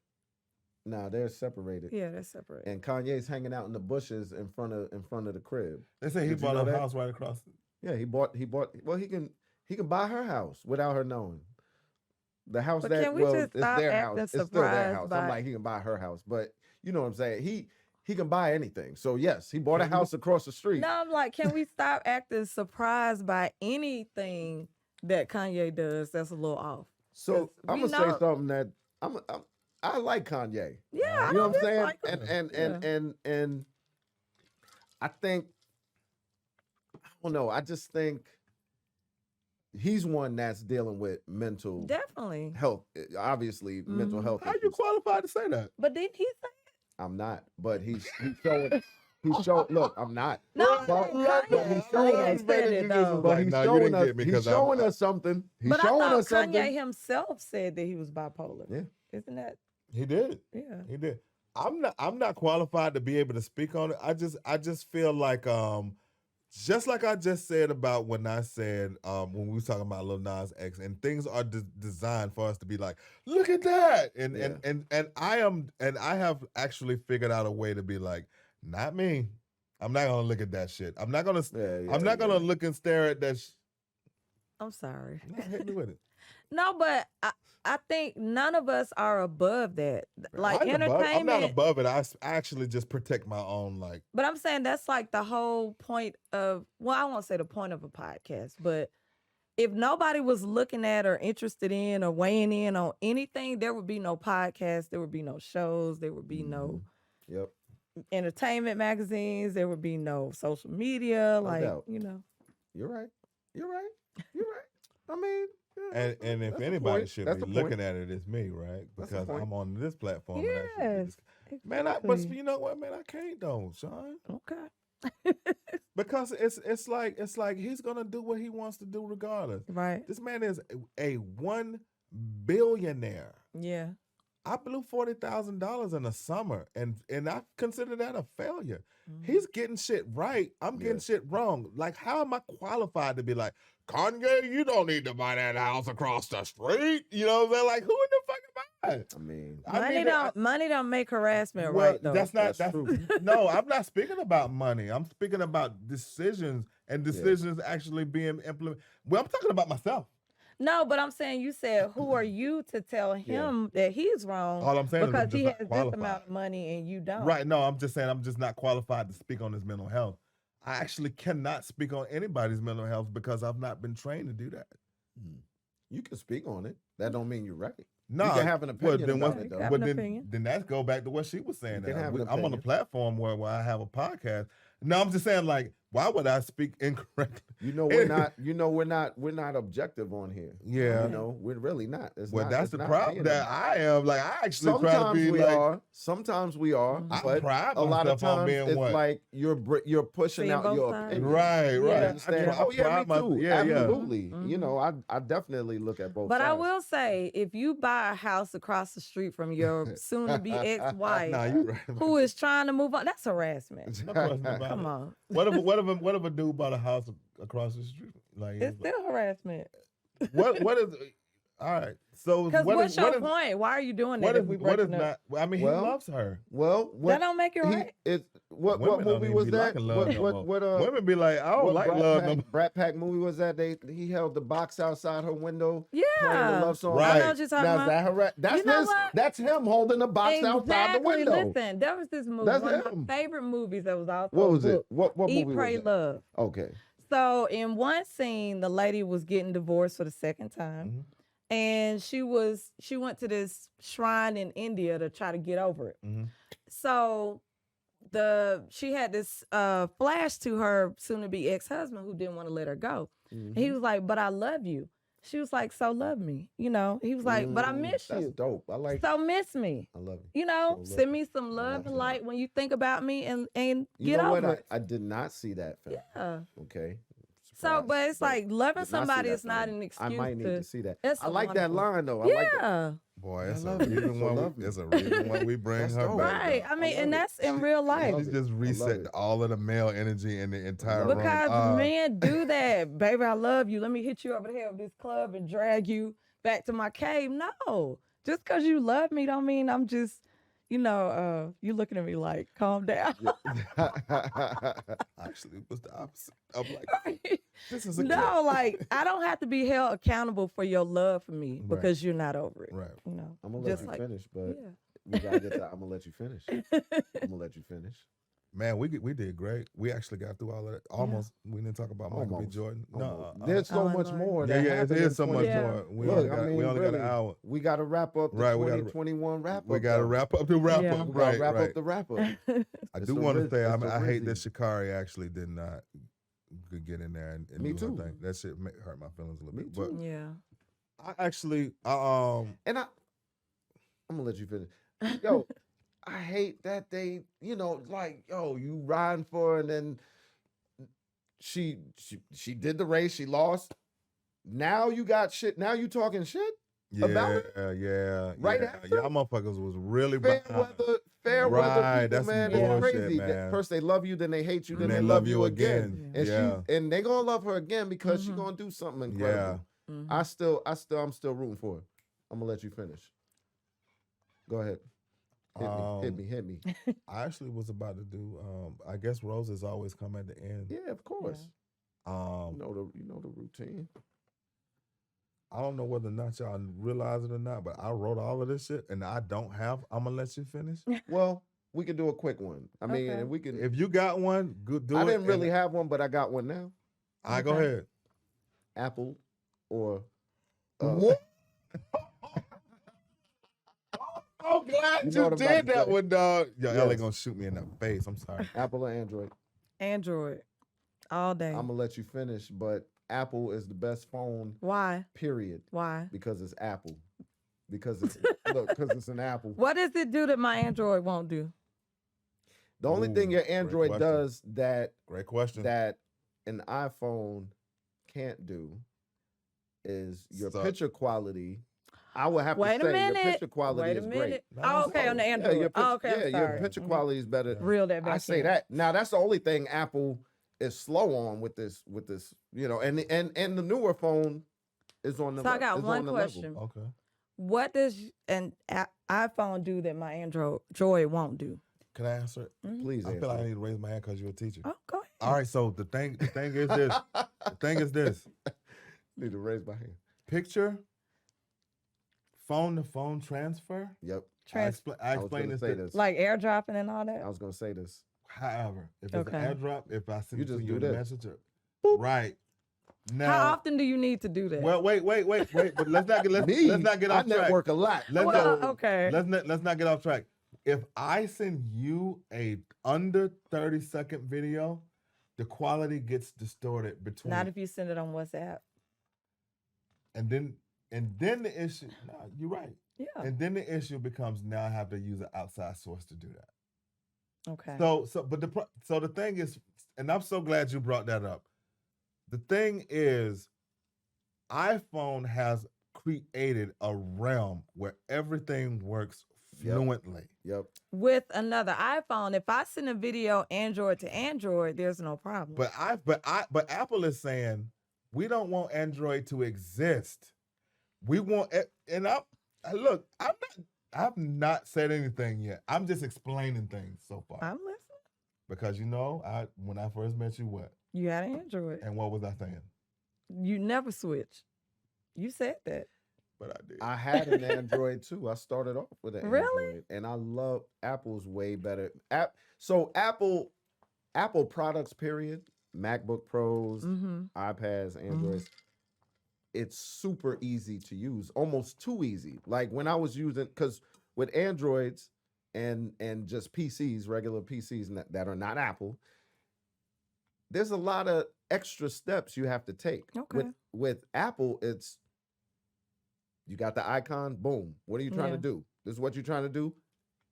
nah, they're separated. Yeah, they're separate. And Kanye's hanging out in the bushes in front of the crib. They say he Did you bought know a that? house right across. Yeah, he bought. Well, he can buy her house without her knowing. The house But that can we just it's stop their acting house. It's still their surprised house. by- I'm like, he can buy her house, but you know what I'm saying. He can buy anything. So yes, he bought a house across the street. No, I'm like, can we stop acting surprised by anything that Kanye does that's a little off? So 'Cause I'm we gonna say know- something that I like Kanye. Yeah, I You know don't what I'm saying? dislike him. And I think I don't know. I just think he's one that's dealing with mental Definitely. health. Obviously, mental Mhm. health. How you issues. qualified to say that? But didn't he say? I'm not, but he's showing. He's showing. Look, I'm not. No, But- Kanye, but he's showing Kanye us- said it though. But Like, he's nah, you showing didn't us. get me He's 'cause I'm- showing us something. He's But I showing thought us Kanye something. himself said that he was bipolar. Yeah. Isn't that? He did. Yeah. He did. I'm not qualified to be able to speak on it. I just feel like just like I just said about when I said when we was talking about Lil Nas X, and things are designed for us to be like, look at that, and I have actually figured out a way to be like, not me, I'm not gonna look at that shit. I'm not gonna. Yeah, I'm not gonna look and stare at that. I'm sorry. No, hit me with it. No, but I think none of us are above that. Like entertainment. I'm not above it. I actually just protect my own like. But I'm saying that's like the whole point of, well, I won't say the point of a podcast, but if nobody was looking at or interested in or weighing in on anything, there would be no podcast, there would be no shows, there would be no entertainment magazines, there would be no social media. No like, doubt. you know. You're right. You're right. You're right. I mean, And if that's the anybody point. should That's be the point. looking at it, it's me, right? That's the Because point. I'm on this platform. Yes. And man, but exactly. you know what, man? I can't though, Sean. Okay. Because it's like he's gonna do what he wants to do regardless. Right. This man is a $1 billionaire. Yeah. I blew $40,000 in a summer, and I consider that a failure. Mm-hmm. He's getting shit right. I'm getting shit wrong. Like, how am I qualified to be like, Kanye, you don't need to buy that house across the street? You know what I'm saying? Like, who in the fuck am I? I mean, Money don't make harassment Well, right though. that's true. No, I'm not speaking about money. I'm speaking about decisions and decisions actually being implemented. Well, I'm talking about myself. No, but I'm saying you said, who are you to tell him that he's wrong? All I'm saying is I'm because just he not has qualified. this amount of money and you don't. Right. No, I'm just saying I'm just not qualified to speak on his mental health. I actually cannot speak on anybody's mental health because I've not been trained to do that. you can speak on it. That don't mean you're right. No, you can have an opinion then about what- it, though. Have But an then, opinion. then that's go back to what she was saying. You can that have an I'm on a opinion. platform where I have a podcast. No, I'm just saying, like, why would I speak incorrectly? You know we're not. You know we're not objective on here. Yeah. You know we're really not. It's Well, not, that's it's the not problem being that I am. Like, I actually try to Sometimes be we like, are. Sometimes we are. I But pride a lot of myself on times being it's what? like you're pushing Seeing out both your sides. opinion. Right, You right. understand? I Oh yeah, pride me too. myself- yeah. Absolutely. Mhm. You know, I definitely look at both But sides. I will say, if you buy a house across the street from your soon-to-be ex-wife, Nah, you right. who is trying to move on, that's harassment. No question about Come it. on, What if a dude bought a house across the street? Like, it's still harassment. what is? All right. So Because what what's is your what is point? Why are you doing what that is if we what is breaking up? not? I mean, Well, he loves her. Well, That don't make it right. What Women don't movie even was be that? liking love no more. What Women be like, I don't what like Brat love Pack, no more. Brat Pack movie was that? He held the box outside her window playing the Yeah, love song. Right. I know what you're talking Now, is about. that that's You know his. what? That's him holding the box outside the window. Listen, there was this movie, That's one of him. my favorite movies that was also What was a it? book, What Eat, movie Pray, was that? Love. Okay. So in one scene, the lady was getting divorced for the second time. Mhm. And she went to this shrine in India to try to get over it. Mhm. So she had this flash to her soon-to-be ex-husband who didn't want to let her go. And he was like, "But I love you." She was like, "So love me." You know, he was like, "But I miss That's you. dope. I like. So miss me." I love you. You know, So love send you. me some love love and you. light when you think about me and You get know over what? it. I did not see that film. Yeah. Okay. So, Surprised, but it's like loving did not see somebody that is not film. an I excuse might need to see that. It's I a like that wonderful- line though. I like that. Yeah. Boy, I it's a love it. reason So why love we, you. it's a reason why we bring That's her dope. back. Right. though. I mean, love and it. that's in real life. love She it. just I love reset it. all of the male energy in the entire room. Because men do that. Baby, I love you. Let me hit you over the head with this club and drag you back to my cave. No. Just because you love me don't mean I'm just, you looking at me like, calm down. Actually, it was the opposite. I'm like, this is a No, like, I don't have to be held accountable for your love for me Right. because you're not over it. Right. You know, I'm gonna let just you like, finish, but yeah. we gotta get that. I'm gonna let you finish. I'm gonna let you finish. Man, we did great. We actually got through all of that. Almost. We didn't talk about Michael B. Almost. Jordan. Almost. No. There's so Oh, much Lord. more. Yeah, that yeah, it happened is in so much 20 Yeah. more. We Look, only I got, mean, we only got really, an hour. We got to wrap up the Right, we gotta- 2021 wrap up. We got to though. wrap up the wrap Yeah. up. We gotta Right, wrap right. up the wrap up. I It's do the want to Riz- say it's the I hate that Rizzy. Shikari actually did not could get in there and Me do her too. thing. That shit hurt my feelings a little Me bit. too. But Yeah. I actually, And I'm gonna let you finish. Yo, I hate that they, like, you riding for her and then she did the race, she lost. Now you got shit. Now you talking shit. yeah, About yeah, Right yeah. after? Y'all motherfuckers was really Fair behind. weather Right, people, that's man. some It's bullshit, crazy. man. First they love you, then they hate you, then And they they love you again. And Yeah. and they gonna love her again because she Mhm. gonna do something incredible. Mhm. I'm still rooting for her. I'm gonna let you finish. Go ahead. Hit me. I actually was about to do. I guess roses always come at the end. Yeah, of course. Um, You know the routine. I don't know whether or not y'all realize it or not, but I wrote all of this shit, and I don't have. I'm gonna let you finish. Well, we can do a quick one. I mean, Okay. and we can. If you got one, good. Do I it. didn't really have one, but I got one now. All right, go Okay. ahead. Apple or What? I'm glad You you, know what I'm about did to that say. one, dog. Yo, LA Yes. gonna shoot me in the face. I'm sorry. Apple or Android. Android, all day. I'm gonna let you finish, but Apple is the best phone. Why? Period. Why? Because it's Apple. Because it's because it's an Apple. What does it do that my Android won't do? The only thing Ooh, your great Android question. does that Great question. that an iPhone can't do is your Suck. picture quality. I would have Wait to a say your minute. picture quality Wait a is minute. No, Oh, it's okay, all- on the yeah, Android. your picture, Oh, okay, I'm your sorry. picture Mhm. quality is better. Reel that back I say in. that. Now that's the only thing Apple is slow on with this, and the newer phone is on the So I got is one on the question. level. Okay. What does an iPhone do that my Android won't do? Can I answer it? Please I answer. feel like I need to raise my hand because you're a teacher. Oh, go ahead. All right. So the thing is this. The thing is this. Need to raise my hand. Picture. Phone to phone transfer. Yep. I Trans- explain I was this. gonna say this. like airdropping and all I that? was gonna say this. However, if it's Okay. an airdrop, if I send You it to just you do a this. message, right now. How often do you need to do that? Well, wait. But let's not get Me, off I track. network a lot. Let's Well, not, okay. let's not get off track. If I send you a under 30-second video, the quality gets distorted between. Not if you send it on WhatsApp. and then the issue. No, you're right. Yeah. And then the issue becomes now I have to use an outside source to do that. Okay. So the thing is, and I'm so glad you brought that up. The thing is, iPhone has created a realm where everything works Yep. fluently. Yep. With another iPhone, if I send a video Android to Android, there's no problem. But Apple is saying we don't want Android to exist. We want it, and I've not said anything yet. I'm just explaining things so far. I'm listening. Because when I first met you, what? You had an Android. And what was I saying? You never switch. You said that. But I did. I had an Android too. I started off with an Really? Android, and I love Apple's way better. So Apple products, period. MacBook Pros, Mm-hmm. iPads, Androids. It's super easy to use, almost too easy. Like when I was using, because with Androids and just PCs, regular PCs that are not Apple, there's a lot of extra steps you have to take. Okay. With Apple, it's you got the icon, boom. What are you trying to do? This is what you're trying to do.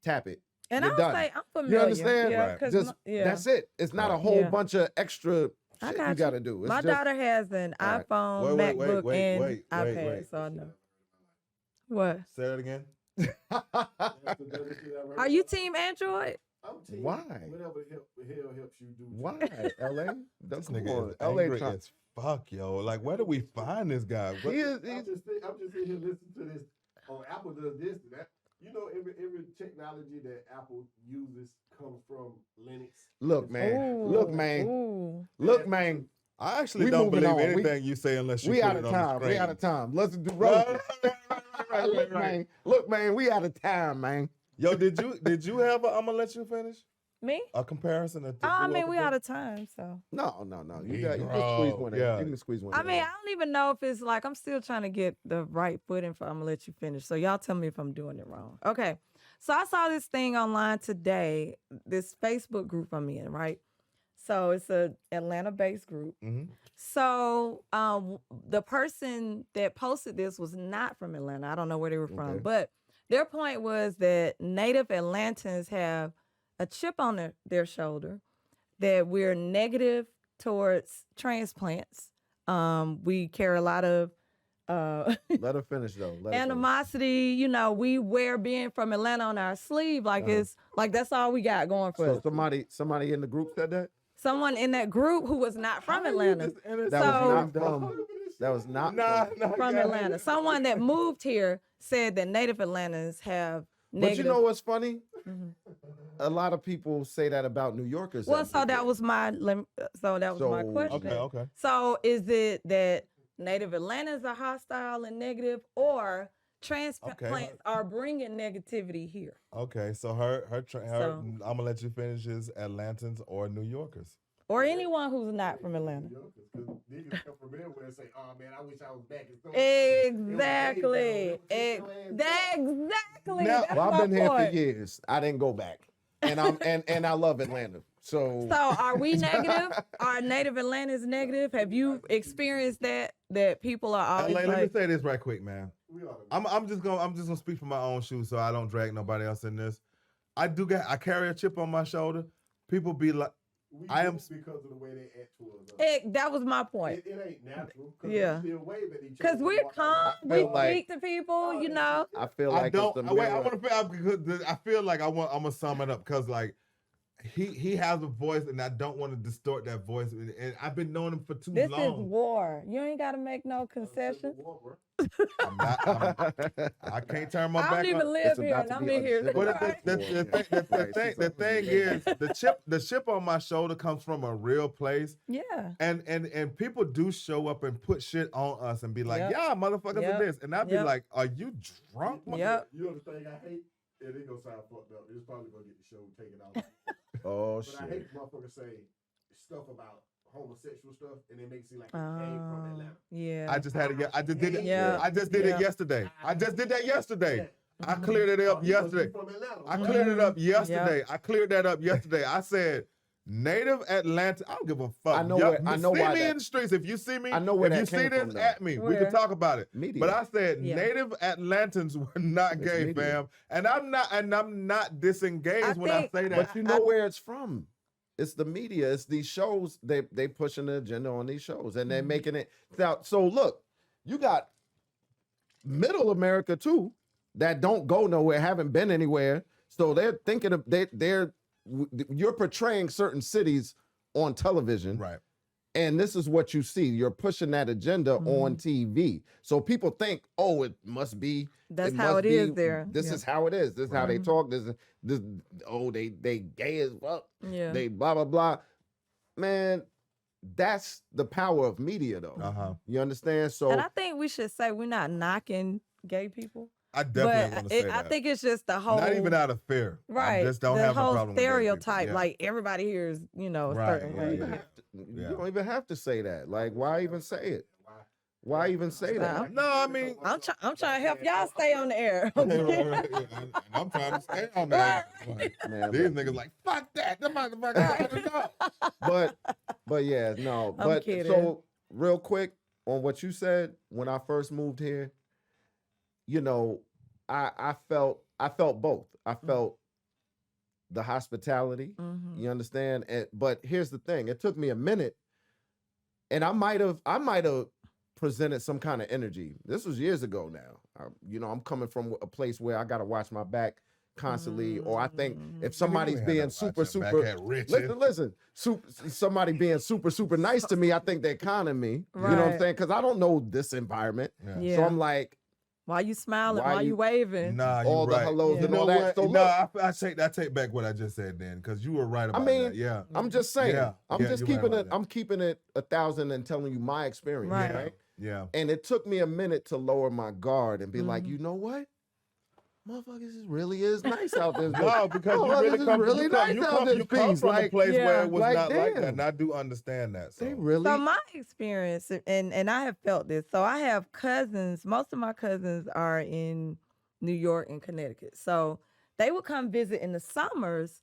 Tap it. And You're I would done. say I'm familiar. You understand? Yeah, Right. 'cause Just that's it. It's not a whole Yeah. bunch of extra I shit got you you. got to do. It's My just, daughter has an All right. iPhone, Wait, MacBook, and wait, iPad, so I know. What? Say that again. Are you team Android? Why? Whatever hell helps you do. Why? LA? This Come nigga on. is LA angry trying. as fuck, yo. Like, where do we find this guy? What- He is, I'm just sitting here listening to this. Oh, Apple does this and that. You know, every technology that Apple uses comes from Linux. look, man. Look, man. Ooh. Look, man. I actually We don't moving believe on. anything you say unless you We put out it of on time. the We screen. out of time. Let's do Right, roses. Look, man. Look, man. We out of time, man. Yo, did you have a? I'm gonna let you finish Me? a comparison. I mean, we out of time, so. No. You Negro. can squeeze one in. Yeah. You can squeeze one I in. mean, I don't even know if it's like I'm still trying to get the right footing for. I'm gonna let you finish. So y'all tell me if I'm doing it wrong. Okay. So I saw this thing online today. This Facebook group I'm in, right? So it's a Atlanta-based group. Mhm. So the person that posted this was not from Atlanta. I don't know where they were from, Okay. but their point was that native Atlantans have a chip on their shoulder, that we're negative towards transplants. We carry a lot of Let her finish, though. Let her finish. animosity. You know, we wear being from Atlanta on our sleeve like it's like that's all we got going for So us. somebody in the group said that? Someone in that group who was not from Atlanta. That was not Nah, From Atlanta. Someone that moved here said that native Atlantans have But you negative. know what's funny? a lot of people say that about New Yorkers. Well, as so they that get. was my my So, question. Okay. So is it that Native Atlantans are hostile and negative, or transplants are bringing negativity here? Okay, so So- I'm gonna let you finish his Atlantans or New Yorkers. Or anyone who's not from Atlanta? Because niggas come from everywhere and say, "Oh man, I wish I was back in Exactly. Exactly. Now- That's Well, I've my been here for point. years. I didn't go back, and and I love Atlanta. So, So are we negative? Are Native Atlantans negative? Have you experienced that people are always Let me like, say this right quick, man. I'm just gonna speak from my own shoes, so I don't drag nobody else in this. I carry a chip on my shoulder. People be like, I am because of the way they act towards us. that was my point. It ain't natural. Yeah. We still wave at each other. Because we're calm, we feel like- speak to people, you know. I feel I like don't. it's the Wait, I mirror. want to. I feel like I'm gonna sum it up because like he has a voice, and I don't want to distort that voice. And I've been knowing him for too This is long. war. You ain't got to make no concessions. I can't turn my I back don't even on. live It's here, about and to I'm be in here. uncivil. Right? The thing is, the chip on my shoulder comes from a real place, Yeah. and people do show up and put shit on us and be like, Yep. yeah, motherfuckers Yep. are this, and I'd be Yep. like, are you drunk? Yep. You know the thing I hate? It ain't gonna sound fucked up. It's probably gonna get the show taken out. Oh But I shit! hate motherfuckers say stuff about homosexual stuff and they make it seem like it came from Atlanta. Yeah. I just had it. I just did it. Yeah. I just did Yeah. it yesterday. I just did that yesterday. I Mm-hmm. cleared it up Oh, you must be yesterday. from Atlanta. I What? cleared it up yesterday. I cleared that up yesterday. I said, Native Atlanta. I don't give a fuck. I know Y'all- where- I know see why me that- in the streets. If you see me, I know where if that you see came this from, though. at me, we Where? can talk about it. Media. But I said Yeah. Native Atlantans were not It's gay, media. fam. And I'm not disengaged when I think- say that. But you know where it's from. It's the media. It's these shows. They pushing the agenda on these shows, and they're Mm-hmm. making it. Now, so look, you got Middle America too that don't go nowhere, haven't been anywhere. So they're thinking of you're portraying certain cities on television, Right. and this is what you see. You're pushing that agenda Mm-hmm. on TV. So people think, oh, it must be. That's it how must it is be- there. This Yeah. is how it is. This is how they Right. talk. This. Oh, they gay as fuck. Yeah. They blah blah blah. Man, that's the power of media, though. Uh-huh. You understand? So And I think we should say we're not knocking gay people. I definitely But want to say I that. think it's just the whole Not even out of fear. right. I just don't the have whole a problem with gay people. stereotype. Yeah. Like everybody here is, a Right, certain yeah, way. yeah. you don't even have to say that. Like, why even say it? Why even say that? No, I mean, I'm trying to help y'all stay on the air. and I'm trying to stay on that. Like, Man, these niggas like, fuck that. Them motherfuckers gotta go. but yeah, no. I'm But kidding. so real quick on what you said when I first moved here, I felt both. I felt the hospitality. Mhm. You understand? But here's the thing: it took me a minute, and I might have presented some kind of energy. This was years ago now. I'm coming from a place where I got to watch my back constantly, or I think if somebody's being super listen, somebody being super nice to me, I think they're conning me. You know what I'm Right. saying? Because I don't know this environment, Yeah. so I'm like, Why you smiling? Why Why you- you waving? Nah, you all the right. hellos Yeah. and You all know that. what? So No, look, I take back what I just said then, because you were right about mean, that. Yeah. I'm just saying. Yeah. I'm Yeah, just you're right keeping about it. that. I'm keeping it 1,000 and telling you my experience, Right. right? Yeah. And it took me a minute to lower my guard and be like, Mhm. you know what? Motherfuckers, it really is nice out there. No, because Oh, you really this is come, really you come, nice you out come, this you come piece, from a like- place where Yeah. it was Like, not like that, damn. and I do understand that. So. They really. So my experience, and I have felt this. So I have cousins. Most of my cousins are in New York and Connecticut. So they would come visit in the summers,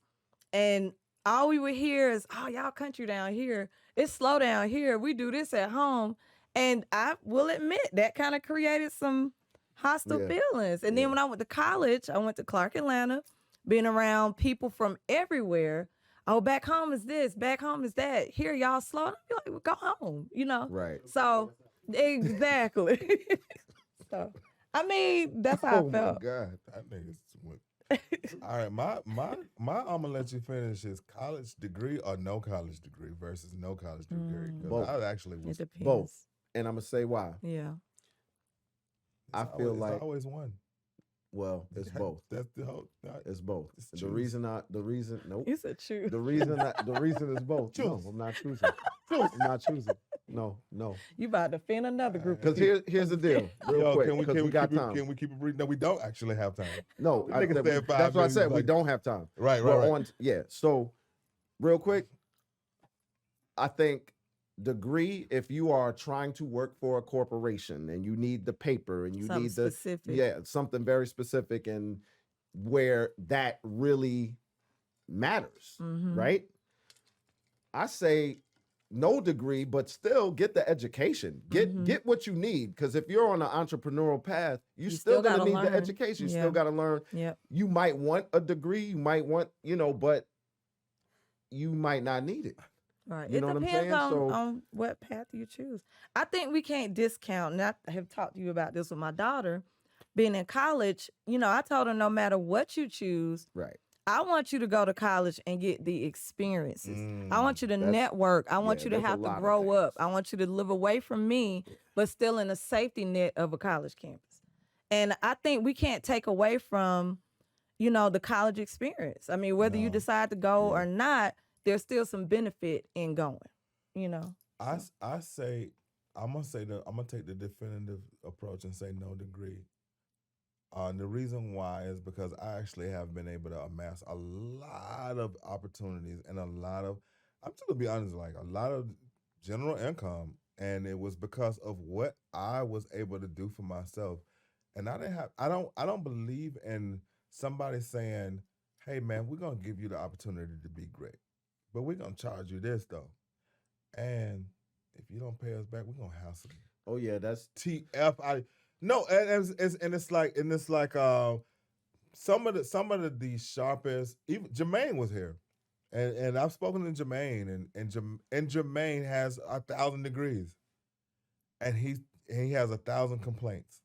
and all we would hear is, "Oh, y'all country down here. It's slow down here. We do this at home." And I will admit that kind of created some hostile Yeah. feelings. And then Yeah. when I went to college, I went to Clark, Atlanta, being around people from everywhere. Oh, back home is this, back home is that. Here, y'all slow. And I'd be like, well, go home, Right. So, exactly. So, I mean, that's how Oh I my felt. God. That nigga's went. All right, my I'm gonna let you finish his college degree or no college degree versus no college degree. 'Cause Both. I actually It was. depends. Both. And I'm gonna say why. Yeah. I feel like- it's always one. Well, it's both. That's the whole. It's both. It's The choose. reason, nope. You said choose. The reason is both. No, Choose. I'm not choosing. I'm not choosing. No. You about to offend another group. Because here's the deal, real Yo, quick, can we because we got keep time. Can we keep it brief? No, we don't actually have time. No, We niggas said 5 that's what I said. minutes, We like- don't have time. Right, We're right. on. Yeah. So, real quick, I think degree. If you are trying to work for a corporation and you need the paper and you Something need the specific. something very specific and where that really matters, Mhm. right? I say no degree, but still get the education. Get what you need. Because if you're on an entrepreneurial path, you still gonna gotta need the learn. education. You Yeah. still gotta learn. Yep. You might want a degree, you might want, but you might not need it. Right. You It know what I'm depends saying? on, So- on what path you choose. I think we can't discount, and I have talked to you about this with my daughter, being in college, I told her no matter what you choose, Right. I want you to go to college and get the experiences. I want you to That's- network. I want yeah, you to there's a have to lot of grow up. things. I want you to live away from me, but still in a safety net of a college campus. And I think we can't take away from, the college experience. I mean, whether you No. decide to go Yeah. or not, there's still some benefit in going, I say I'm gonna take the definitive approach and say no degree. The reason why is because I actually have been able to amass a lot of opportunities and I'm just gonna be honest, like a lot of general income, and it was because of what I was able to do for myself. And I don't believe in somebody saying, "Hey man, we're gonna give you the opportunity to be great, but we're gonna charge you this though, and if you don't pay us back, we're gonna hassle you." Oh yeah, that's TFI. No, and it's like some of the sharpest. Even Jermaine was here, and I've spoken to Jermaine, and Jermaine has 1,000 degrees, and he has 1,000 complaints,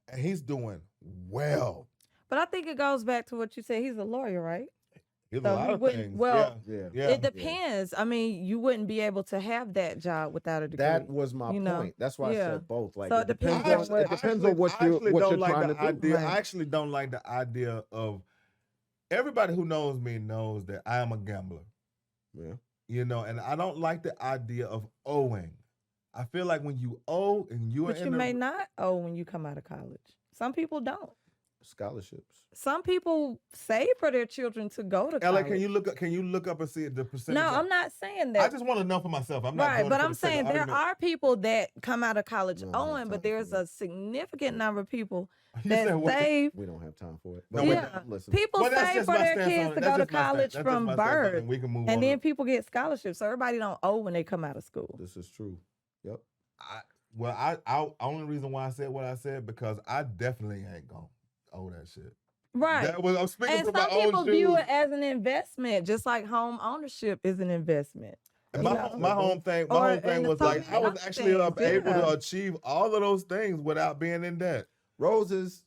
and he's doing well. But I think it goes back to what you said. He's a lawyer, right? He's So a lot he of wouldn't- things. well, yeah. yeah. It depends. I mean, you wouldn't be able to have that job without a degree. That was my you know? point. That's why I Yeah. said both. Like So it depends on what- it depends on what you're don't like trying the to do. idea. Right. I actually don't like the idea of everybody who knows me knows that I am a gambler. Yeah. And I don't like the idea of owing. I feel like when you owe and you are But you in the may not owe when you come out of college. Some people don't. Scholarships. Some people save for their children to go to LA, college. can you look up and see the percentage? No, of- I'm not saying that. I just want to know for myself. I'm not Right, doing it but for I'm the sake of saying there argument. are people that come out of college We don't have owing, time but for there's that. a significant number of people You that said what? save. We don't have time for it. No, But but- Yeah, listen. people But that's save just for my their stance on kids it. to That's go to just my stance. college That's just from my stance on it, birth, and we can move on. and then people get scholarships. So everybody don't owe when they come out of school. This is true. Yep. I only reason why I said what I said because I definitely ain't gonna owe that shit. Right. I'm speaking And from some my own people shoes. view it as an investment, just like home ownership is an investment. And you my know? home thing Or- was and so like I many was other actually things, able yeah. to achieve all of those things without being in debt. Roses.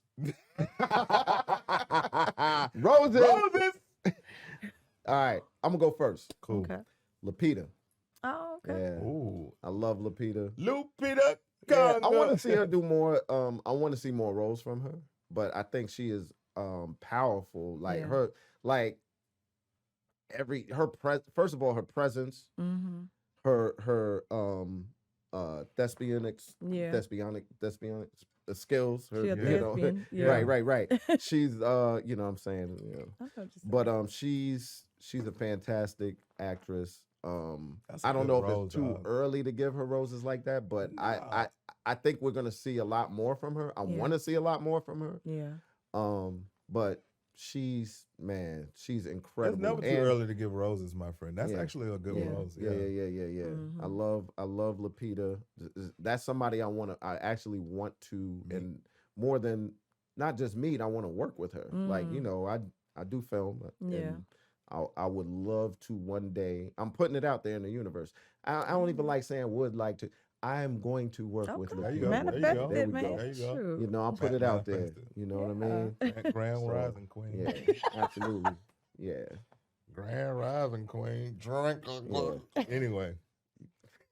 Roses. Roses. All right. I'm gonna go first. Cool. Okay. Lapita. Oh, okay. Yeah. Ooh. I love Lapita. Lupita. Yeah, I want Nyong'o. to see her do more. I want to see more roles from her, but I think she is powerful. Like Yeah. her, like first of all, her presence, Mm-hmm. her thespianic skills. Her, She a you know, thespian, yeah. right. She's you know what I'm saying, I know what you're saying. but she's a fantastic actress. That's a I don't good know if role, it's too dog. early to give her roses like that, but Nah. I think we're gonna see a lot more from her. I Yeah. want to see a lot more from her. Yeah. But she's It's incredible. never too And- early to give roses, my friend. That's Yeah. actually a good Yeah. rose. Yeah. I Mhm. love Lapita. That's somebody I actually want to, Me. and more than not just meet, I want to work with her. Like, Mhm. I do film. Yeah. And I would love to one day. I'm putting it out there in the universe. I don't even like saying would like to. I am going to work with Okay. There you Lapita. go. one day. Manifest go. There it, we man. go. There you go. Shoot. You know, I'll put it out there. Manifest it. You know what I Yeah. mean? Grand So, Rising Queen. Yeah, absolutely. Yeah. Grand Rising Queen. Drink. Yeah. Anyway,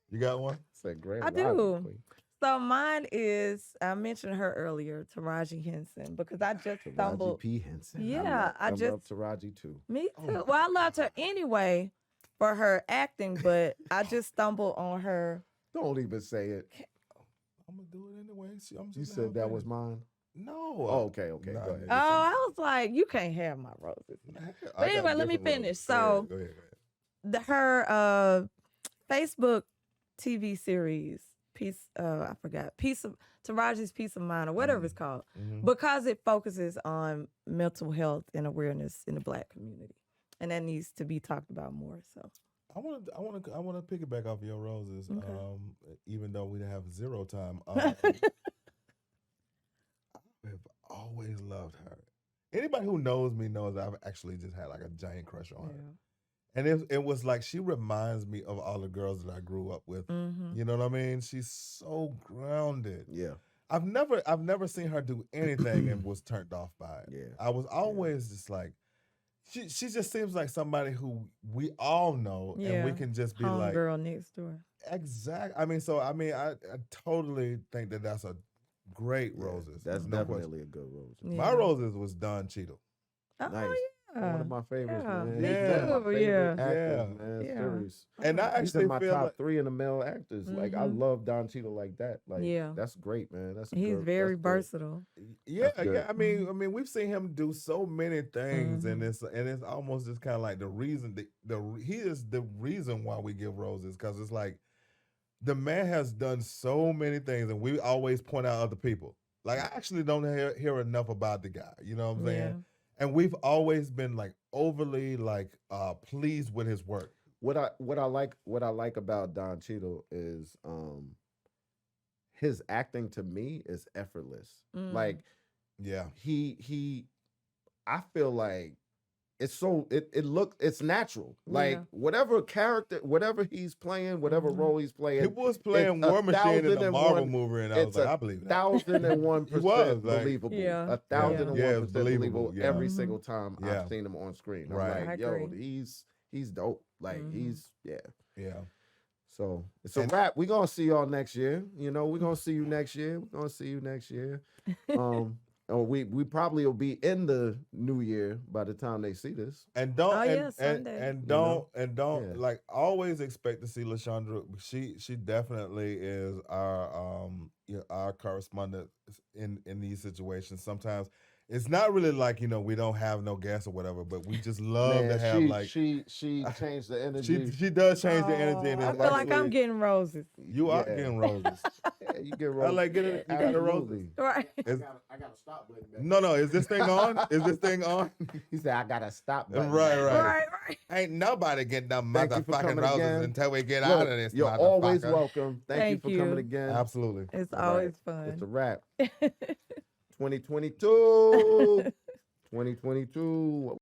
you got one? It's a grand I rising do. queen. So mine is, I mentioned her earlier, Taraji Henson, because I just Taraji stumbled. P. Henson. Yeah, I I love Taraji too. Me too. Well, I loved her anyway for her acting, but I just stumbled on her. Don't even say it. I'm gonna do it anyway. I'm just You said that was mine. No. Oh, okay, okay, Nah, go ahead. Oh, I was like, you can't have my roses. But anyway, let me finish. So, go ahead. her Facebook TV series, Taraji's Peace of Mind, or whatever it's called, because it focuses on mental health and awareness in the Black community, and that needs to be talked about more. So. I want to piggyback off your roses, Okay. even though we have zero time. I have always loved her. Anybody who knows me knows I've actually just had like a giant crush on her. And it was like she reminds me of all the girls that I grew up with. Mm-hmm. You know what I mean? She's so grounded. Yeah. I've never seen her do anything and was turned off by it. Yeah. I was always just like, she just seems like somebody who we all know and we can just be like, girl next door. Exactly. I totally think that that's a great roses. That's No definitely question. a good rose. Yeah. My roses was Don Cheadle. Oh, Nice. yeah. One of my favorites, Yeah, man. me He's one of my too, favorite yeah. actors, man. Yeah. Serious. And I He's actually in my feel top like, 3 in the male actors. Like I Mhm. love Don Cheadle like that. Like Yeah. that's great, man. That's He's good. very That's good. versatile. yeah, That's good. I mean, we've seen him do so many things, and Mhm. it's almost just kind of like the reason he is the reason why we give roses, because it's like the man has done so many things, and we always point out other people. Like I actually don't hear enough about the guy. You know what I'm saying? Yeah. And we've always been like overly like pleased with his work. What I like about Don Cheadle is his acting to me is effortless. Mm. Like Yeah. he I feel like it's natural. Like Yeah. whatever character, whatever he's playing, whatever Mhm. role he's playing. He was playing it's War Machine in the Marvel 1,001 movie, and I was it's like, a I believe that. 1,001% He was, like- believable. Yeah. 1,001% Yeah, it was believable, believable yeah. every Mhm. single time Yeah. I've seen him on screen. Right. I'm I like, yo, agree. he's dope. Like Mhm. yeah. Yeah. So it's a And- wrap. We're gonna see y'all next year. You know, we're gonna see you next year. We're gonna see you next year. Or we probably will be in the new year by the time they see this. And don't Oh, and, yeah, and, Sunday. and You don't know? and don't Yeah. like always expect to see LaShondra. She definitely is our correspondent in these situations. Sometimes it's not really like, we don't have no guests or whatever, but we just love to Man, have like she changed the energy. she does change the energy, and I it's feel like I'm actually- getting roses. you are Yeah. getting roses. Yeah, you get I roses. like getting you got a rose. Absolutely. Right. I Is- got a stop button back. No, is this thing on? Is this thing on? He said, "I gotta stop." button. Right. Right. Ain't nobody getting them Thank you for motherfucking coming roses again. until we get Look, out of this. you're always motherfucker. welcome. Thank you for coming Thank you. again. Absolutely. It's All always right. It's a fun. wrap. 2022. 2022.